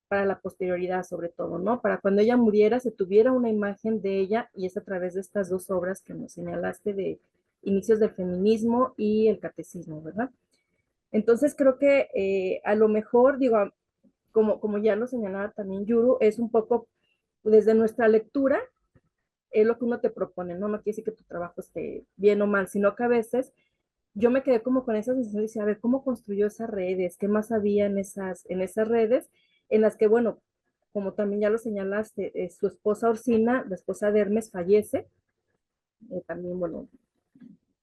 para la posterioridad sobre todo, ¿no? Para cuando ella muriera se tuviera una imagen de ella, y es a través de estas dos obras que nos señalaste de Inicios del Feminismo y El Catecismo, ¿verdad? Entonces creo que a lo mejor, digo, como ya lo señalaba también Yuru, es un poco desde nuestra lectura, es lo que uno te propone, ¿no? No quiere decir que tu trabajo esté bien o mal, sino que a veces yo me quedé como con esa sensación de decir, a ver, ¿cómo construyó esas redes? ¿Qué más había en esas redes? En las que, bueno, como también ya lo señalaste, su esposa Orsina, la esposa de Hermes, fallece, también, bueno,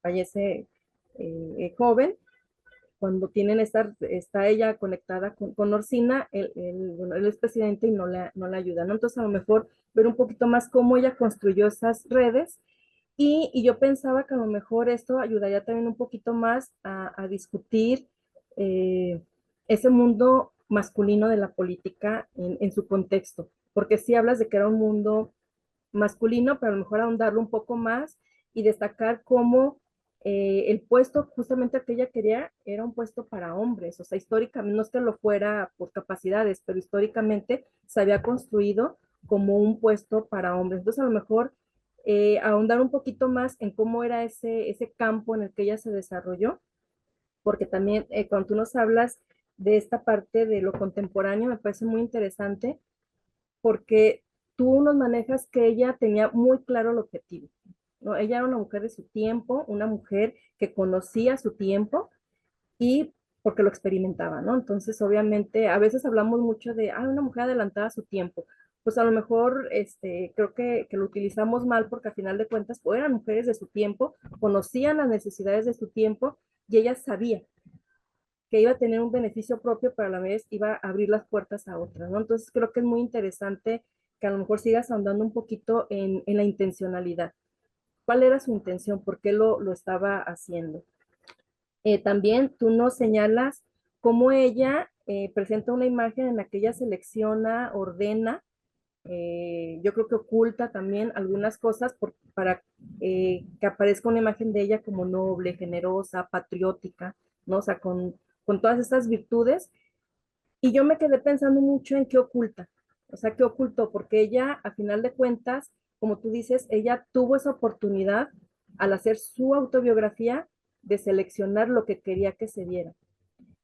fallece joven. Cuando tienen está ella conectada con Orsina, bueno, él es presidente y no la ayuda, ¿no? Entonces, a lo mejor ver un poquito más cómo ella construyó esas redes, y yo pensaba que a lo mejor esto ayudaría también un poquito más a discutir eh, ese mundo masculino de la política en su contexto, porque sí hablas de que era un mundo masculino, pero a lo mejor ahondarlo un poco más y destacar cómo el puesto justamente que ella quería era un puesto para hombres, o sea, históricamente, no es que lo fuera por capacidades, pero históricamente se había construido como un puesto para hombres. Entonces, a lo mejor ahondar un poquito más en cómo era ese campo en el que ella se desarrolló, porque también cuando tú nos hablas de esta parte de lo contemporáneo, me parece muy interesante porque tú nos manejas que ella tenía muy claro el objetivo, ¿no? Ella era una mujer de su tiempo, una mujer que conocía su tiempo y porque lo experimentaba, ¿no? Entonces, obviamente, a veces hablamos mucho de, una mujer adelantada a su tiempo. Pues a lo mejor creo que lo utilizamos mal porque al final de cuentas pues, eran mujeres de su tiempo, conocían las necesidades de su tiempo y ella sabía que iba a tener un beneficio propio, pero a la vez iba a abrir las puertas a otras, ¿no? Entonces creo que es muy interesante que a lo mejor sigas ahondando un poquito en la intencionalidad. ¿Cuál era su intención? ¿Por qué lo estaba haciendo? También tú nos señalas cómo ella presenta una imagen en la que ella selecciona, ordena, yo creo que oculta también algunas cosas para que aparezca una imagen de ella como noble, generosa, patriótica, ¿no? O sea, con todas estas virtudes. Y yo me quedé pensando mucho en qué oculta, o sea, qué ocultó, porque ella, a final de cuentas, como tú dices, ella tuvo esa oportunidad al hacer su autobiografía de seleccionar lo que quería que se viera.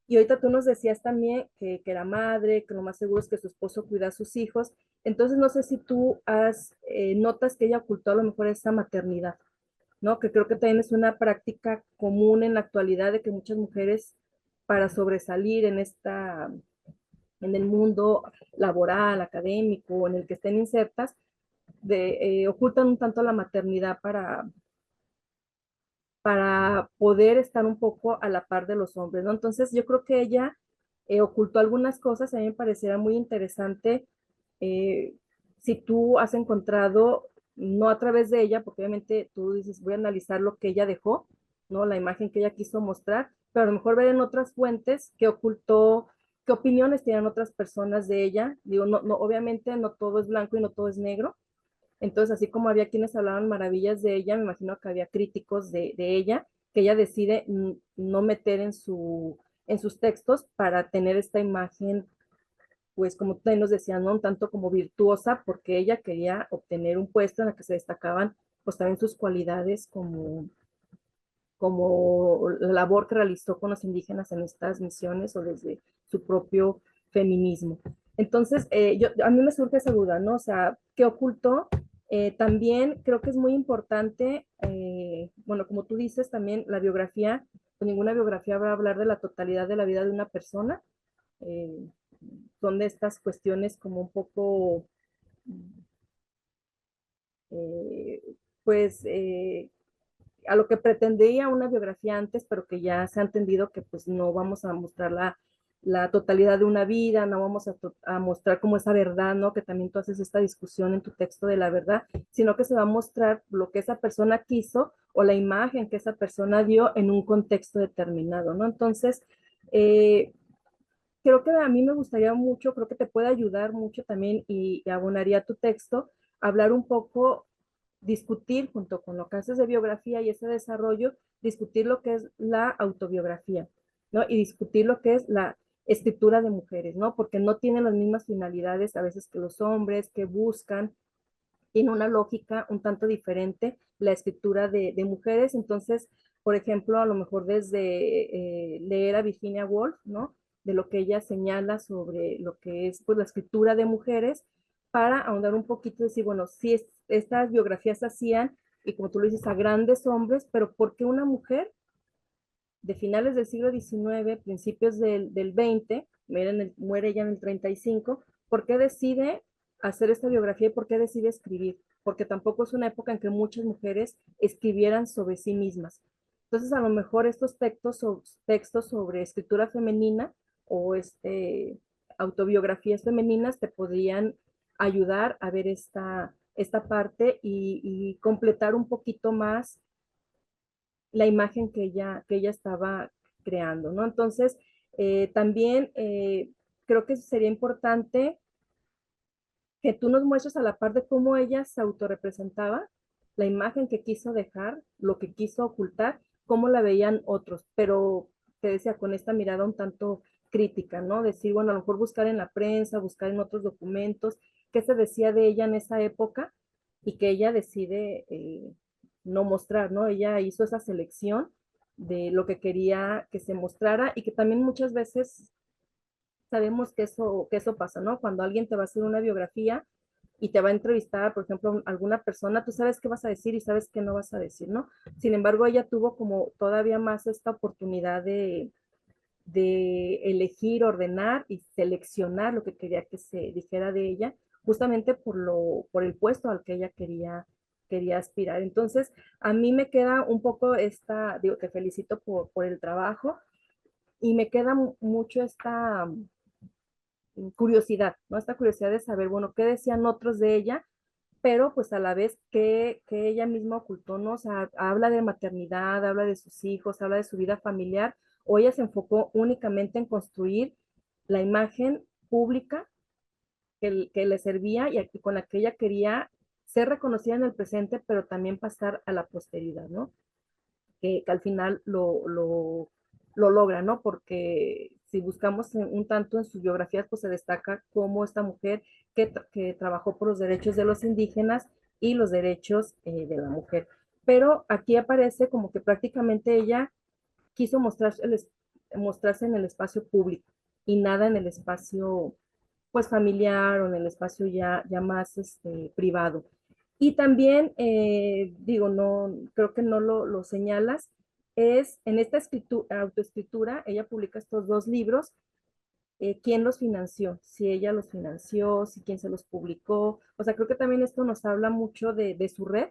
Y ahorita tú nos decías también que era madre, que lo más seguro es que su esposo cuida a sus hijos. Entonces, no sé si tú notas que ella ocultó a lo mejor esa maternidad, ¿no? Que creo que también es una práctica común en la actualidad de que muchas mujeres, para sobresalir en el mundo laboral, académico, en el que estén insertas, ocultan un tanto la maternidad para poder estar un poco a la par de los hombres, ¿no? Entonces yo creo que ella ocultó algunas cosas, a mí me pareciera muy interesante si tú has encontrado, no a través de ella, porque obviamente tú dices, voy a analizar lo que ella dejó, ¿no? La imagen que ella quiso mostrar, pero a lo mejor ver en otras fuentes qué ocultó, qué opiniones tenían otras personas de ella. Digo, obviamente no todo es blanco y no todo es negro, entonces, así como había quienes hablaban maravillas de ella, me imagino que había críticos de ella, que ella decide no meter en sus textos para tener esta imagen, pues como ustedes nos decían, ¿no? Un tanto como virtuosa, porque ella quería obtener un puesto en el que se destacaban pues también sus cualidades como la labor que realizó con los indígenas en estas misiones o desde su propio feminismo. Entonces, a mí me surge esa duda, ¿no? O sea, ¿qué ocultó? También creo que es muy importante, bueno, como tú dices, también la biografía, pues ninguna biografía va a hablar de la totalidad de la vida de una persona. Eh, Son de estas cuestiones como un poco, eh, pues, a lo que pretendía una biografía antes, pero que ya se ha entendido que pues no vamos a mostrar la totalidad de una vida, no vamos a mostrar como esa verdad, ¿no? Que también tú haces esta discusión en tu texto de la verdad, sino que se va a mostrar lo que esa persona quiso o la imagen que esa persona dio en un contexto determinado, ¿no? Entonces, creo que a mí me gustaría mucho, creo que te puede ayudar mucho también y abonaría tu texto hablar un poco, discutir junto con lo que haces de biografía y ese desarrollo, discutir lo que es la autobiografía, ¿no? Y discutir lo que es la escritura de mujeres, ¿no? Porque no tienen las mismas finalidades a veces que los hombres, que buscan, tiene una lógica un tanto diferente la escritura de mujeres. Entonces, por ejemplo, a lo mejor desde leer a Virginia Woolf, ¿no? De lo que ella señala sobre lo que es pues, la escritura de mujeres, para ahondar un poquito y decir, bueno, sí, estas biografías se hacían, y como tú lo dices, a grandes hombres, pero ¿por qué una mujer de finales del siglo XIX, principios del XX, muere ella en el 35, ¿por qué decide hacer esta biografía y por qué decide escribir? Porque tampoco es una época en que muchas mujeres escribieran sobre sí mismas. Entonces, a lo mejor estos textos sobre escritura femenina o autobiografías femeninas te podrían ayudar a ver esta parte y completar un poquito más la imagen que ella estaba creando, ¿no? Entonces, también creo que sería importante que tú nos muestres a la par de cómo ella se autorrepresentaba, la imagen que quiso dejar, lo que quiso ocultar, cómo la veían otros, pero te decía, con esta mirada un tanto crítica, ¿no? Decir, bueno, a lo mejor buscar en la prensa, buscar en otros documentos, qué se decía de ella en esa época y que ella decide no mostrar, ¿no? Ella hizo esa selección de lo que quería que se mostrara y que también muchas veces sabemos que eso pasa, ¿no? Cuando alguien te va a hacer una biografía y te va a entrevistar, por ejemplo, alguna persona, tú sabes qué vas a decir y sabes qué no vas a decir, ¿no? Sin embargo, ella tuvo como todavía más esta oportunidad de elegir, ordenar y seleccionar lo que quería que se dijera de ella, justamente por el puesto al que ella quería aspirar. Entonces, a mí me queda un poco digo, te felicito por el trabajo y me queda mucho esta curiosidad, ¿no? Esta curiosidad de saber, bueno, qué decían otros de ella, pero pues a la vez que ella misma ocultó, ¿no? O sea, habla de maternidad, habla de sus hijos, habla de su vida familiar, o ella se enfocó únicamente en construir la imagen pública que le servía y con la que ella quería ser reconocida en el presente, pero también pasar a la posteridad, ¿no? Que al final lo logra, ¿no? Porque si buscamos un tanto en sus biografías, pues se destaca como esta mujer que trabajó por los derechos de los indígenas y los derechos de la mujer. Pero aquí aparece como que prácticamente ella quiso mostrarse en el espacio público y nada en el espacio pues familiar o en el espacio ya más privado. Y también, digo, no, creo que no lo señalas, es en esta autoescritura, ella publica estos dos libros, quién los financió, si ella los financió, si quién se los publicó, o sea, creo que también esto nos habla mucho de su red,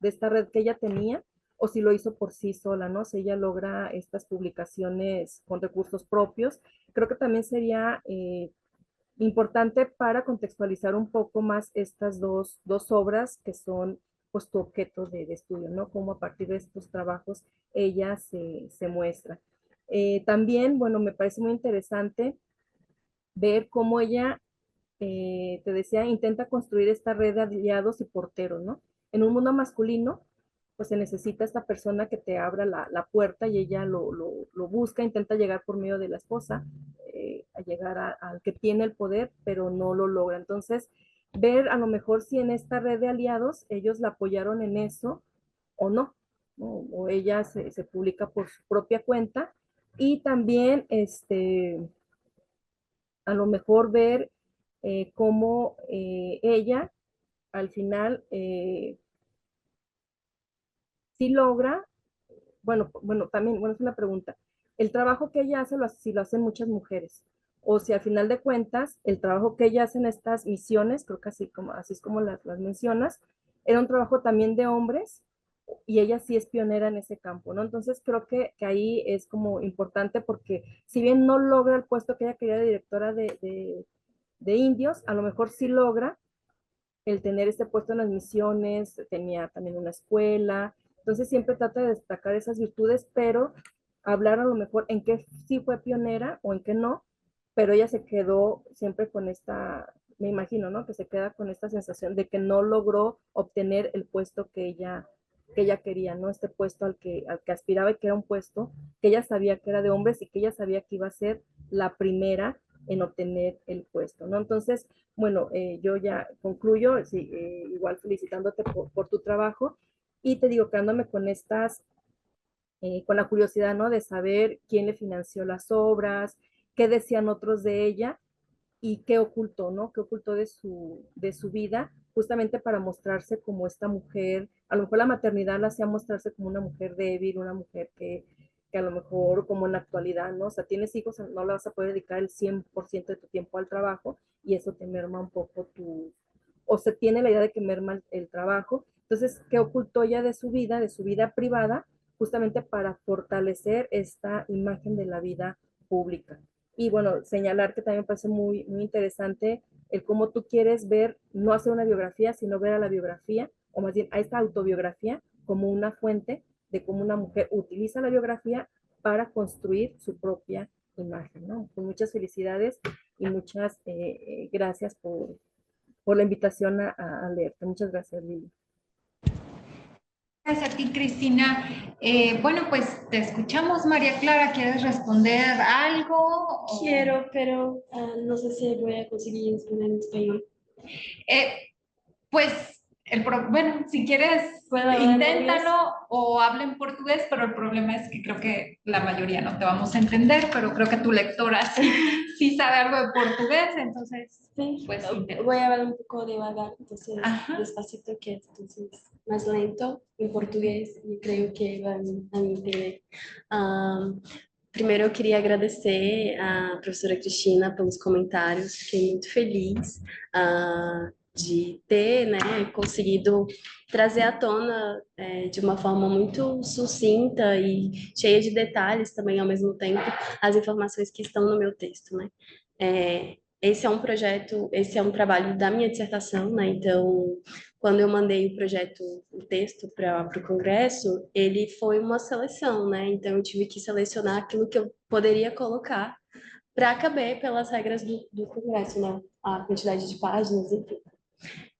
de esta red que ella tenía, o si lo hizo por sí sola, ¿no? Si ella logra estas publicaciones con recursos propios, creo que también sería importante para contextualizar un poco más estas dos obras que son pues tu objeto de estudio, ¿no? Cómo a partir de estos trabajos ella se muestra. También, bueno, me parece muy interesante ver cómo ella, te decía, intenta construir esta red de aliados y porteros, ¿no? En un mundo masculino, pues se necesita esta persona que te abra la puerta y ella lo busca, intenta llegar por medio de la esposa, a llegar al que tiene el poder, pero no lo logra. Entonces, ver a lo mejor si en esta red de aliados ellos la apoyaron en eso o no, ¿no? O ella se publica por su propia cuenta y también, a lo mejor ver cómo ella al final sí logra, bueno, también, bueno, es una pregunta. El trabajo que ella hace, si lo hacen muchas mujeres, o si al final de cuentas, el trabajo que ella hace en estas misiones, creo que así es como las mencionas, era un trabajo también de hombres, y ella sí es pionera en ese campo, ¿no? Entonces creo que ahí es como importante porque si bien no logra el puesto que ella quería de directora de indios, a lo mejor sí logra el tener este puesto en las misiones, tenía también una escuela, entonces siempre trata de destacar esas virtudes, pero hablar a lo mejor en qué sí fue pionera o en qué no, pero ella se quedó siempre con esta me imagino, ¿no? Que se queda con esta sensación de que no logró obtener el puesto que ella quería, ¿no? Este puesto al que aspiraba y que era un puesto que ella sabía que era de hombres y que ella sabía que iba a ser la primera en obtener el puesto, ¿no? Entonces, bueno, yo ya concluyo, sí, igual felicitándote por tu trabajo y te digo, quedándome con estas, con la curiosidad, ¿no? De saber quién le financió las obras, qué decían otros de ella y qué ocultó, ¿no? Qué ocultó de su vida, justamente para mostrarse como esta mujer, a lo mejor la maternidad la hacía mostrarse como una mujer débil, una mujer que a lo mejor como en la actualidad, ¿no? O sea, tienes hijos, no le vas a poder dedicar el 100% de tu tiempo al trabajo y eso te merma un poco o se tiene la idea de que merma el trabajo. Entonces, ¿qué ocultó ella de su vida privada, justamente para fortalecer esta imagen de la vida pública? Y bueno, señalar que también me parece muy, muy interesante el cómo tú quieres ver, no hacer una biografía, sino ver a la biografía, o más bien a esta autobiografía, como una fuente de cómo una mujer utiliza la biografía para construir su propia imagen, ¿no? Pues muchas felicidades y muchas gracias por la invitación a leerte. Muchas gracias, Lili. Gracias a ti, Cristina. Bueno, pues te escuchamos, María Clara. ¿Quieres responder algo? Quiero, pero no sé si voy a conseguir responder en español. Pues, bueno, si quieres, inténtalo o habla en portugués, pero el problema es que creo que la mayoría no te vamos a entender, pero creo que tu lectora sí sabe algo de portugués, entonces, sí, pues voy a hablar un poco devagar, entonces Ajá. despacito, que entonces más lento en portugués y creo que van a entender. Primeiro, eu queria agradecer à professora Cristina pelos comentários, fiquei muito feliz de ter, né, conseguido trazer à tona de uma forma muito sucinta e cheia de detalhes também ao mesmo tempo as informações que estão no meu texto, né. Esse é um projeto, esse é um trabalho da minha dissertação, né, então quando eu mandei o projeto, o texto para o Congresso, ele foi uma seleção, né? Então eu tive que selecionar aquilo que eu poderia colocar para caber pelas regras do Congresso, né? A quantidade de páginas, enfim.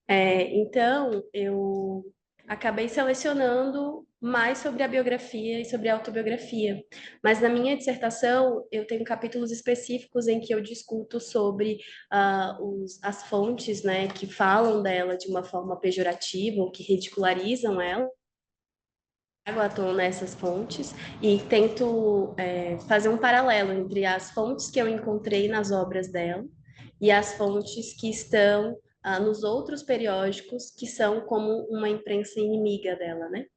Então eu acabei selecionando mais sobre a biografia e sobre a autobiografia. Mas na minha dissertação, eu tenho capítulos específicos em que eu discuto sobre as fontes, né, que falam dela de uma forma pejorativa ou que ridicularizam ela. Trago à tona essas fontes e tento fazer um paralelo entre as fontes que eu encontrei nas obras dela e as fontes que estão nos outros periódicos que são como uma imprensa inimiga dela, né?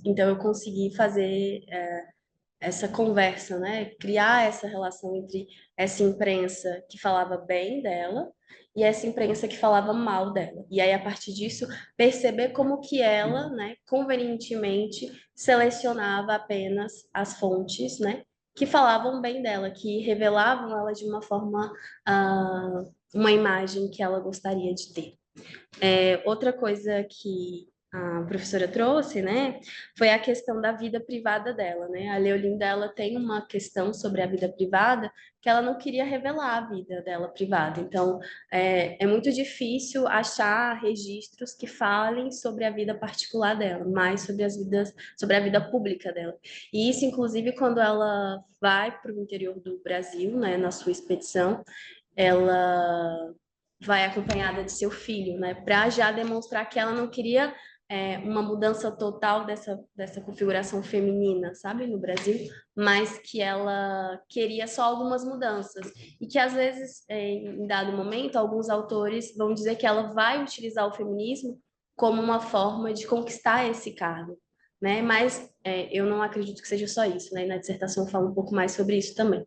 Então eu consegui fazer essa conversa, né? Criar essa relação entre essa imprensa que falava bem dela e essa imprensa que falava mal dela. E aí, a partir disso, perceber como que ela, né, convenientemente, selecionava apenas as fontes, né, que falavam bem dela, que revelavam ela de uma forma, uma imagem que ela gostaria de ter. Outra coisa que a professora trouxe, né, foi a questão da vida privada dela, né? A Leolinda, ela tem uma questão sobre a vida privada que ela não queria revelar a vida dela privada. Então, é muito difícil achar registros que falem sobre a vida particular dela, mais sobre a vida pública dela. E isso, inclusive, quando ela vai para o interior do Brasil, né, na sua expedição, ela vai acompanhada de seu filho, né, para já demonstrar que ela não queria uma mudança total dessa configuração feminina, sabe, no Brasil, mas que ela queria só algumas mudanças e que às vezes, em dado momento, alguns autores vão dizer que ela vai utilizar o feminismo como uma forma de conquistar esse cargo, né? Mas eu não acredito que seja só isso, né? Na dissertação eu falo um pouco mais sobre isso também.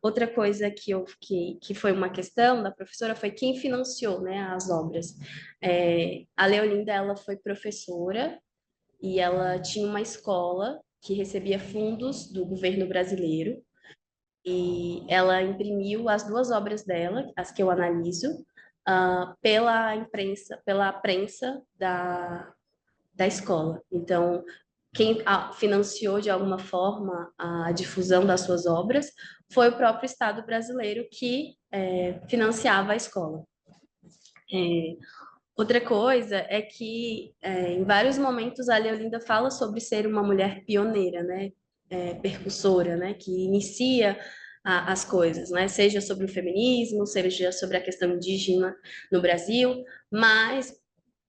Outra coisa que foi uma questão da professora foi quem financiou, né, as obras. A Leolinda, ela foi professora e ela tinha uma escola que recebia fundos do governo brasileiro e ela imprimiu as duas obras dela, as que eu analiso, pela prensa da escola. Então, quem financiou de alguma forma a difusão das suas obras foi o próprio Estado brasileiro que financiava a escola. Outra coisa é que, em vários momentos, a Leolinda fala sobre ser uma mulher pioneira, né? Percussora, né? Que inicia as coisas, né? Seja sobre o feminismo, seja sobre a questão indígena no Brasil, mas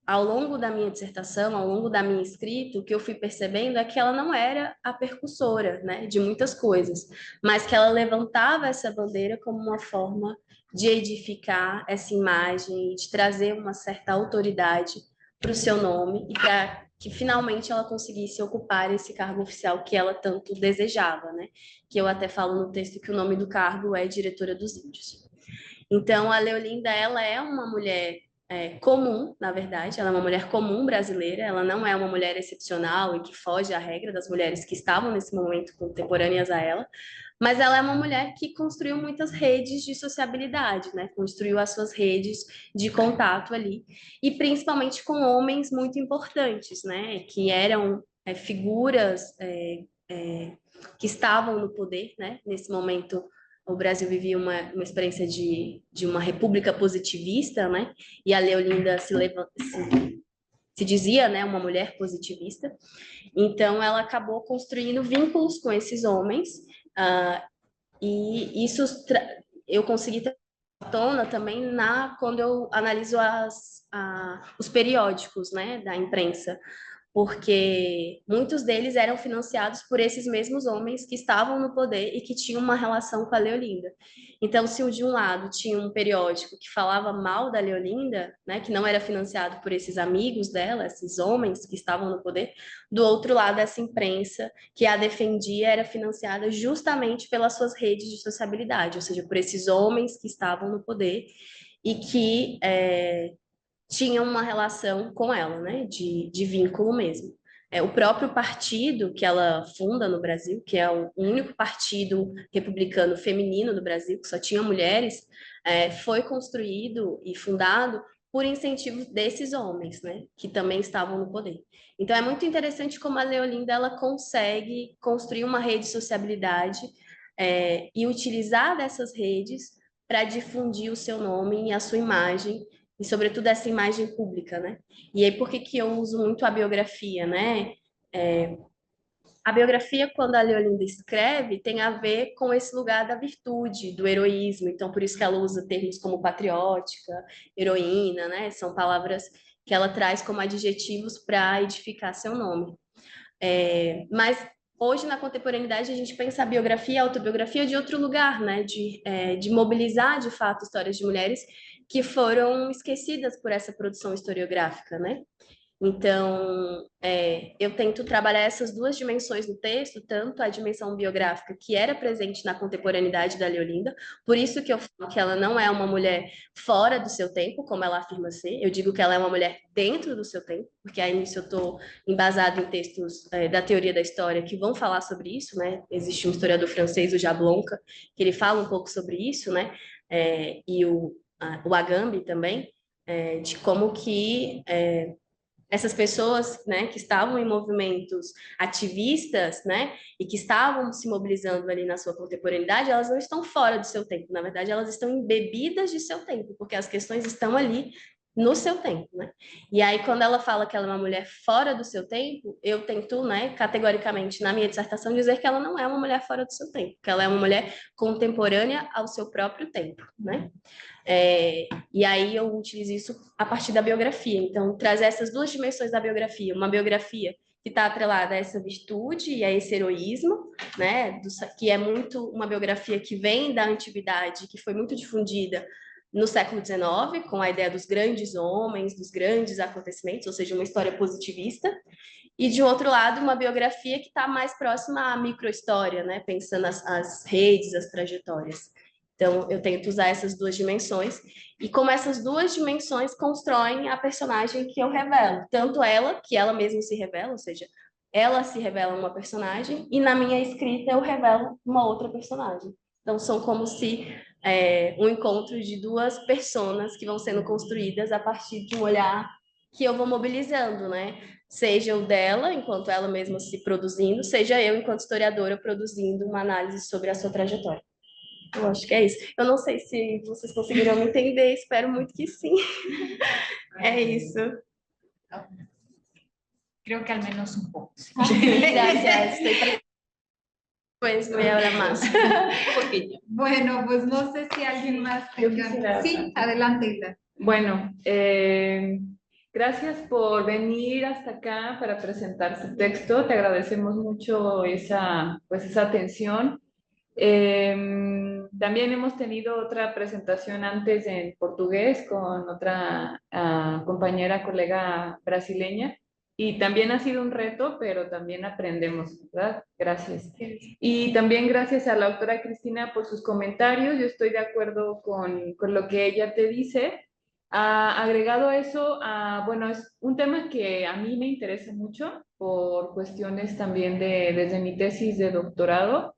ao longo da minha dissertação, ao longo da minha escrita, o que eu fui percebendo é que ela não era a percussora, né, de muitas coisas, mas que ela levantava essa bandeira como uma forma de edificar essa imagem, de trazer uma certa autoridade para o seu nome e para que finalmente ela conseguisse ocupar esse cargo oficial que ela tanto desejava, né? Que eu até falo no texto que o nome do cargo é diretora dos índios. Então, a Leolinda, ela é uma mulher comum, na verdade, ela é uma mulher comum brasileira, ela não é uma mulher excepcional e que foge à regra das mulheres que estavam nesse momento contemporâneas a ela, mas ela é uma mulher que construiu muitas redes de sociabilidade, né? Construiu as suas redes de contato ali, e principalmente com homens muito importantes, né? Que eram figuras que estavam no poder, né? Nesse momento o Brasil vivia uma experiência de uma república positivista, né? E a Leolinda se dizia, né, uma mulher positivista. Então, ela acabou construindo vínculos com esses homens, e isso eu consegui ter à tona também quando eu analiso os periódicos, né, da imprensa, porque muitos deles eram financiados por esses mesmos homens que estavam no poder e que tinham uma relação com a Leolinda. Então, se de um lado tinha um periódico que falava mal da Leolinda, né, que não era financiado por esses amigos dela, esses homens que estavam no poder, do outro lado, essa imprensa que a defendia era financiada justamente pelas suas redes de sociabilidade, ou seja, por esses homens que estavam no poder e que tinham uma relação com ela, né, de vínculo mesmo. O próprio partido que ela funda no Brasil, que é o único partido republicano feminino do Brasil, que só tinha mulheres, foi construído e fundado por incentivo desses homens, né, que também estavam no poder. Então é muito interessante como a Leolinda ela consegue construir uma rede de sociabilidade e utilizar dessas redes para difundir o seu nome e a sua imagem e sobretudo essa imagem pública, né? E aí por que eu uso muito a biografia, né? A biografia, quando a Leolinda escreve, tem a ver com esse lugar da virtude, do heroísmo. Então, por isso que ela usa termos como patriótica, heroína, né? São palavras que ela traz como adjetivos para edificar seu nome. Mas hoje, na contemporaneidade, a gente pensa a biografia e a autobiografia de outro lugar, né? De mobilizar, de fato, histórias de mulheres que foram esquecidas por essa produção historiográfica, né? Então, eu tento trabalhar essas duas dimensões no texto, tanto a dimensão biográfica, que era presente na contemporaneidade da Leolinda, por isso que eu falo que ela não é uma mulher fora do seu tempo, como ela afirma ser, eu digo que ela é uma mulher dentro do seu tempo, porque aí nisso eu estou embasado em textos da teoria da história que vão falar sobre isso, né? Existe um historiador francês, o Jablonka, que ele fala um pouco sobre isso, né? E o Agamben também, de como que essas pessoas, né, que estavam em movimentos ativistas, né, e que estavam se mobilizando ali na sua contemporaneidade, elas não estão fora do seu tempo, na verdade, elas estão embebidas de seu tempo, porque as questões estão ali no seu tempo, né? E aí, quando ela fala que ela é uma mulher fora do seu tempo, eu tento, né, categoricamente, na minha dissertação, dizer que ela não é uma mulher fora do seu tempo, que ela é uma mulher contemporânea ao seu próprio tempo, né? E aí eu utilizo isso a partir da biografia. Então, trazer essas duas dimensões da biografia, uma biografia que está atrelada a essa virtude e a esse heroísmo, né, que é muito uma biografia que vem da antiguidade, que foi muito difundida no século XIX, com a ideia dos grandes homens, dos grandes acontecimentos, ou seja, uma história positivista, e de outro lado, uma biografia que está mais próxima à microhistória, né, pensando as redes, as trajetórias. Então, eu tento usar essas duas dimensões, e como essas duas dimensões constroem a personagem que eu revelo. Tanto ela, que ela mesma se revela, ou seja, ela se revela uma personagem, e na minha escrita eu revelo uma outra personagem. Então, são como se um encontro de duas personas que vão sendo construídas a partir de um olhar eu vou mobilizando, né? Seja o dela, enquanto ela mesma se produzindo, seja eu, enquanto historiadora, produzindo uma análise sobre a sua trajetória. Eu acho que é isso. Eu não sei se vocês conseguiram me entender, espero muito que sim. É isso. Creo que al menos un poco. Sí. Gracias. Pues voy a hablar más. Un poquillo. Bueno, pues no sé si alguien más Yo tenga. quisiera- Sí, adelante, Hilda. Bueno, gracias por venir hasta acá para presentar su texto. Te agradecemos mucho esa atención. También hemos tenido otra presentación antes en portugués con otra compañera, colega brasileña, y también ha sido un reto, pero también aprendemos, ¿verdad? Gracias. Y también gracias a la autora Cristina por sus comentarios. Yo estoy de acuerdo con lo que ella te dice. Agregado a eso, bueno, es un tema que a mí me interesa mucho por cuestiones también desde mi tesis de doctorado.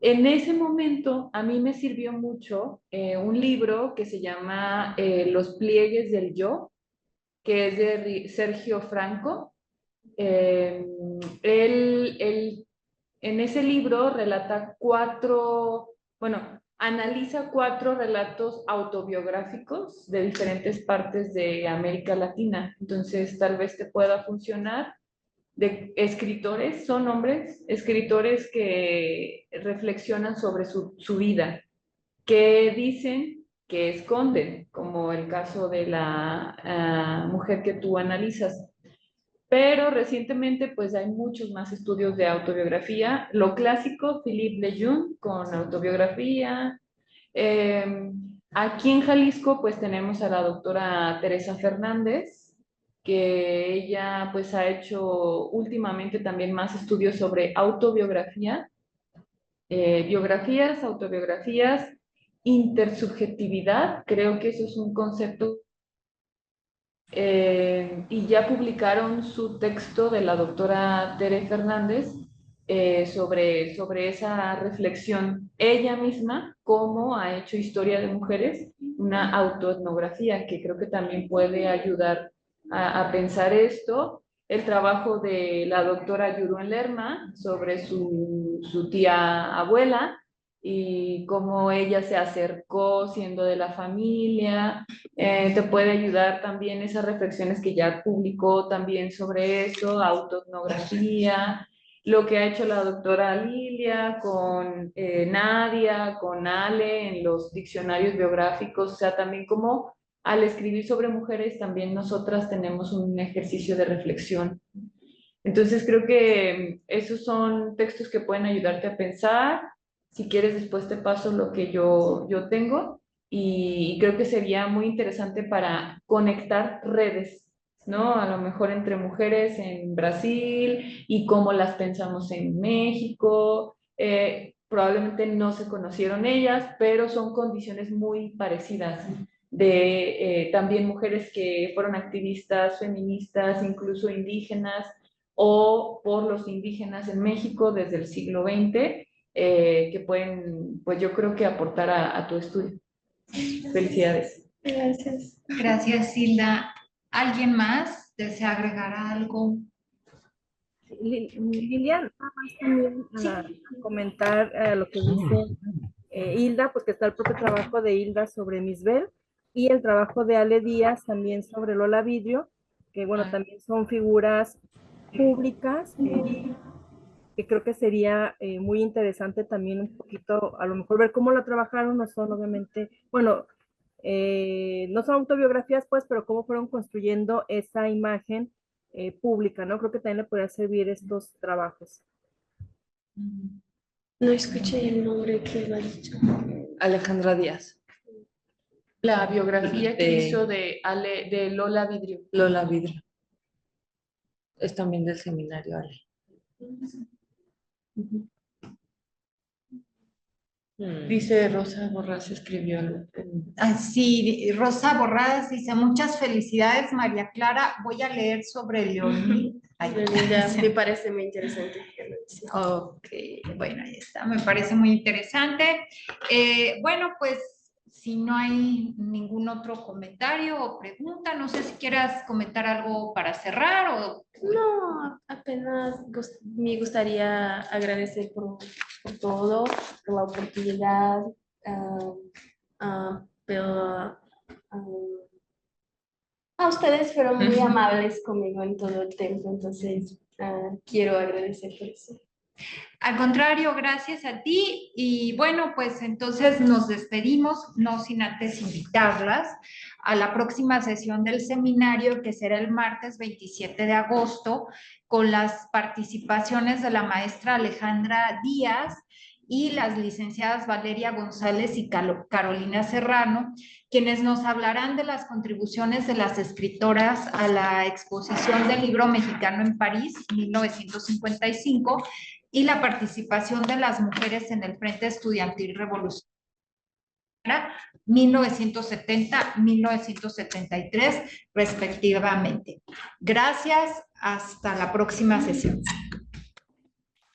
En ese momento a mí me sirvió mucho un libro que se llama Los pliegues del yo, que es de Sergio Franco. Él en ese libro relata analiza 4 relatos autobiográficos de diferentes partes de América Latina. Entonces, tal vez te pueda funcionar, de escritores, son hombres, escritores que reflexionan sobre su vida, que dicen, que esconden, como el caso de la mujer que tú analizas. Pero recientemente pues hay muchos más estudios de autobiografía. Lo clásico, Philippe Lejeune con autobiografía. Aquí en Jalisco pues tenemos a la doctora Teresa Fernández, que ella pues ha hecho últimamente también más estudios sobre autobiografía, biografías, autobiografías, intersubjetividad. Creo que eso es un concepto. Y ya publicaron su texto de la doctora Tere Fernández sobre esa reflexión. Ella misma, cómo ha hecho historia de mujeres, una autoetnografía que creo que también puede ayudar a pensar esto. El trabajo de la doctora Yuruen Lerma sobre su tía abuela y cómo ella se acercó siendo de la familia. Te puede ayudar también esas reflexiones que ya publicó también sobre eso, autoetnografía, lo que ha hecho la doctora Lilia con Nadia, con Ale en los diccionarios biográficos, o sea, también como al escribir sobre mujeres también nosotras tenemos un ejercicio de reflexión. Entonces creo que esos son textos que pueden ayudarte a pensar. Si quieres después te paso lo que yo tengo. Y creo que sería muy interesante para conectar redes, ¿no? A lo mejor entre mujeres en Brasil y cómo las pensamos en México. Probablemente no se conocieron ellas, pero son condiciones muy parecidas de también mujeres que fueron activistas, feministas, incluso indígenas, o por los indígenas en México desde el siglo XX, que pueden, pues yo creo que aportar a tu estudio. Felicidades. Gracias. Gracias, Hilda. ¿Alguien más desea agregar algo? Lilian, nada más también comentar lo que dice Hilda, porque está el propio trabajo de Hilda sobre Misbel y el trabajo de Ale Díaz también sobre Lola Vidrio, que bueno, también son figuras públicas, que creo que sería muy interesante también un poquito, a lo mejor ver cómo la trabajaron, no son obviamente, bueno, no son autobiografías pues, pero cómo fueron construyendo esa imagen pública, ¿no? Creo que también le podría servir estos trabajos. No escuché el nombre que me ha dicho. Alejandra Díaz. La biografía que hizo de Lola Vidrio. Lola Vidrio. Es también del seminario, Ale. Dice Rosa Borrás, escribió algo. Sí, Rosa Borradas dice, muchas felicidades, María Clara. Voy a leer sobre Leonid. Me parece muy interesante. Ok, bueno, ahí está, me parece muy interesante. Bueno, pues si no hay ningún otro comentario o pregunta, no sé si quieras comentar algo para cerrar o... No, apenas me gustaría agradecer por todo, por la oportunidad, pero ustedes fueron muy amables conmigo en todo el tiempo, entonces quiero agradecer por eso. Al contrario, gracias a ti. Y bueno, pues entonces nos despedimos, no sin antes invitarlas a la próxima sesión del seminario, que será el martes 27 de agosto, con las participaciones de la maestra Alejandra Díaz y las licenciadas Valeria González y Carolina Serrano, quienes nos hablarán de las contribuciones de las escritoras a la exposición del libro mexicano en París, 1955, y la participación de las mujeres en el Frente Estudiantil Revolucionario 1970-1973, respectivamente. Gracias, hasta la próxima sesión.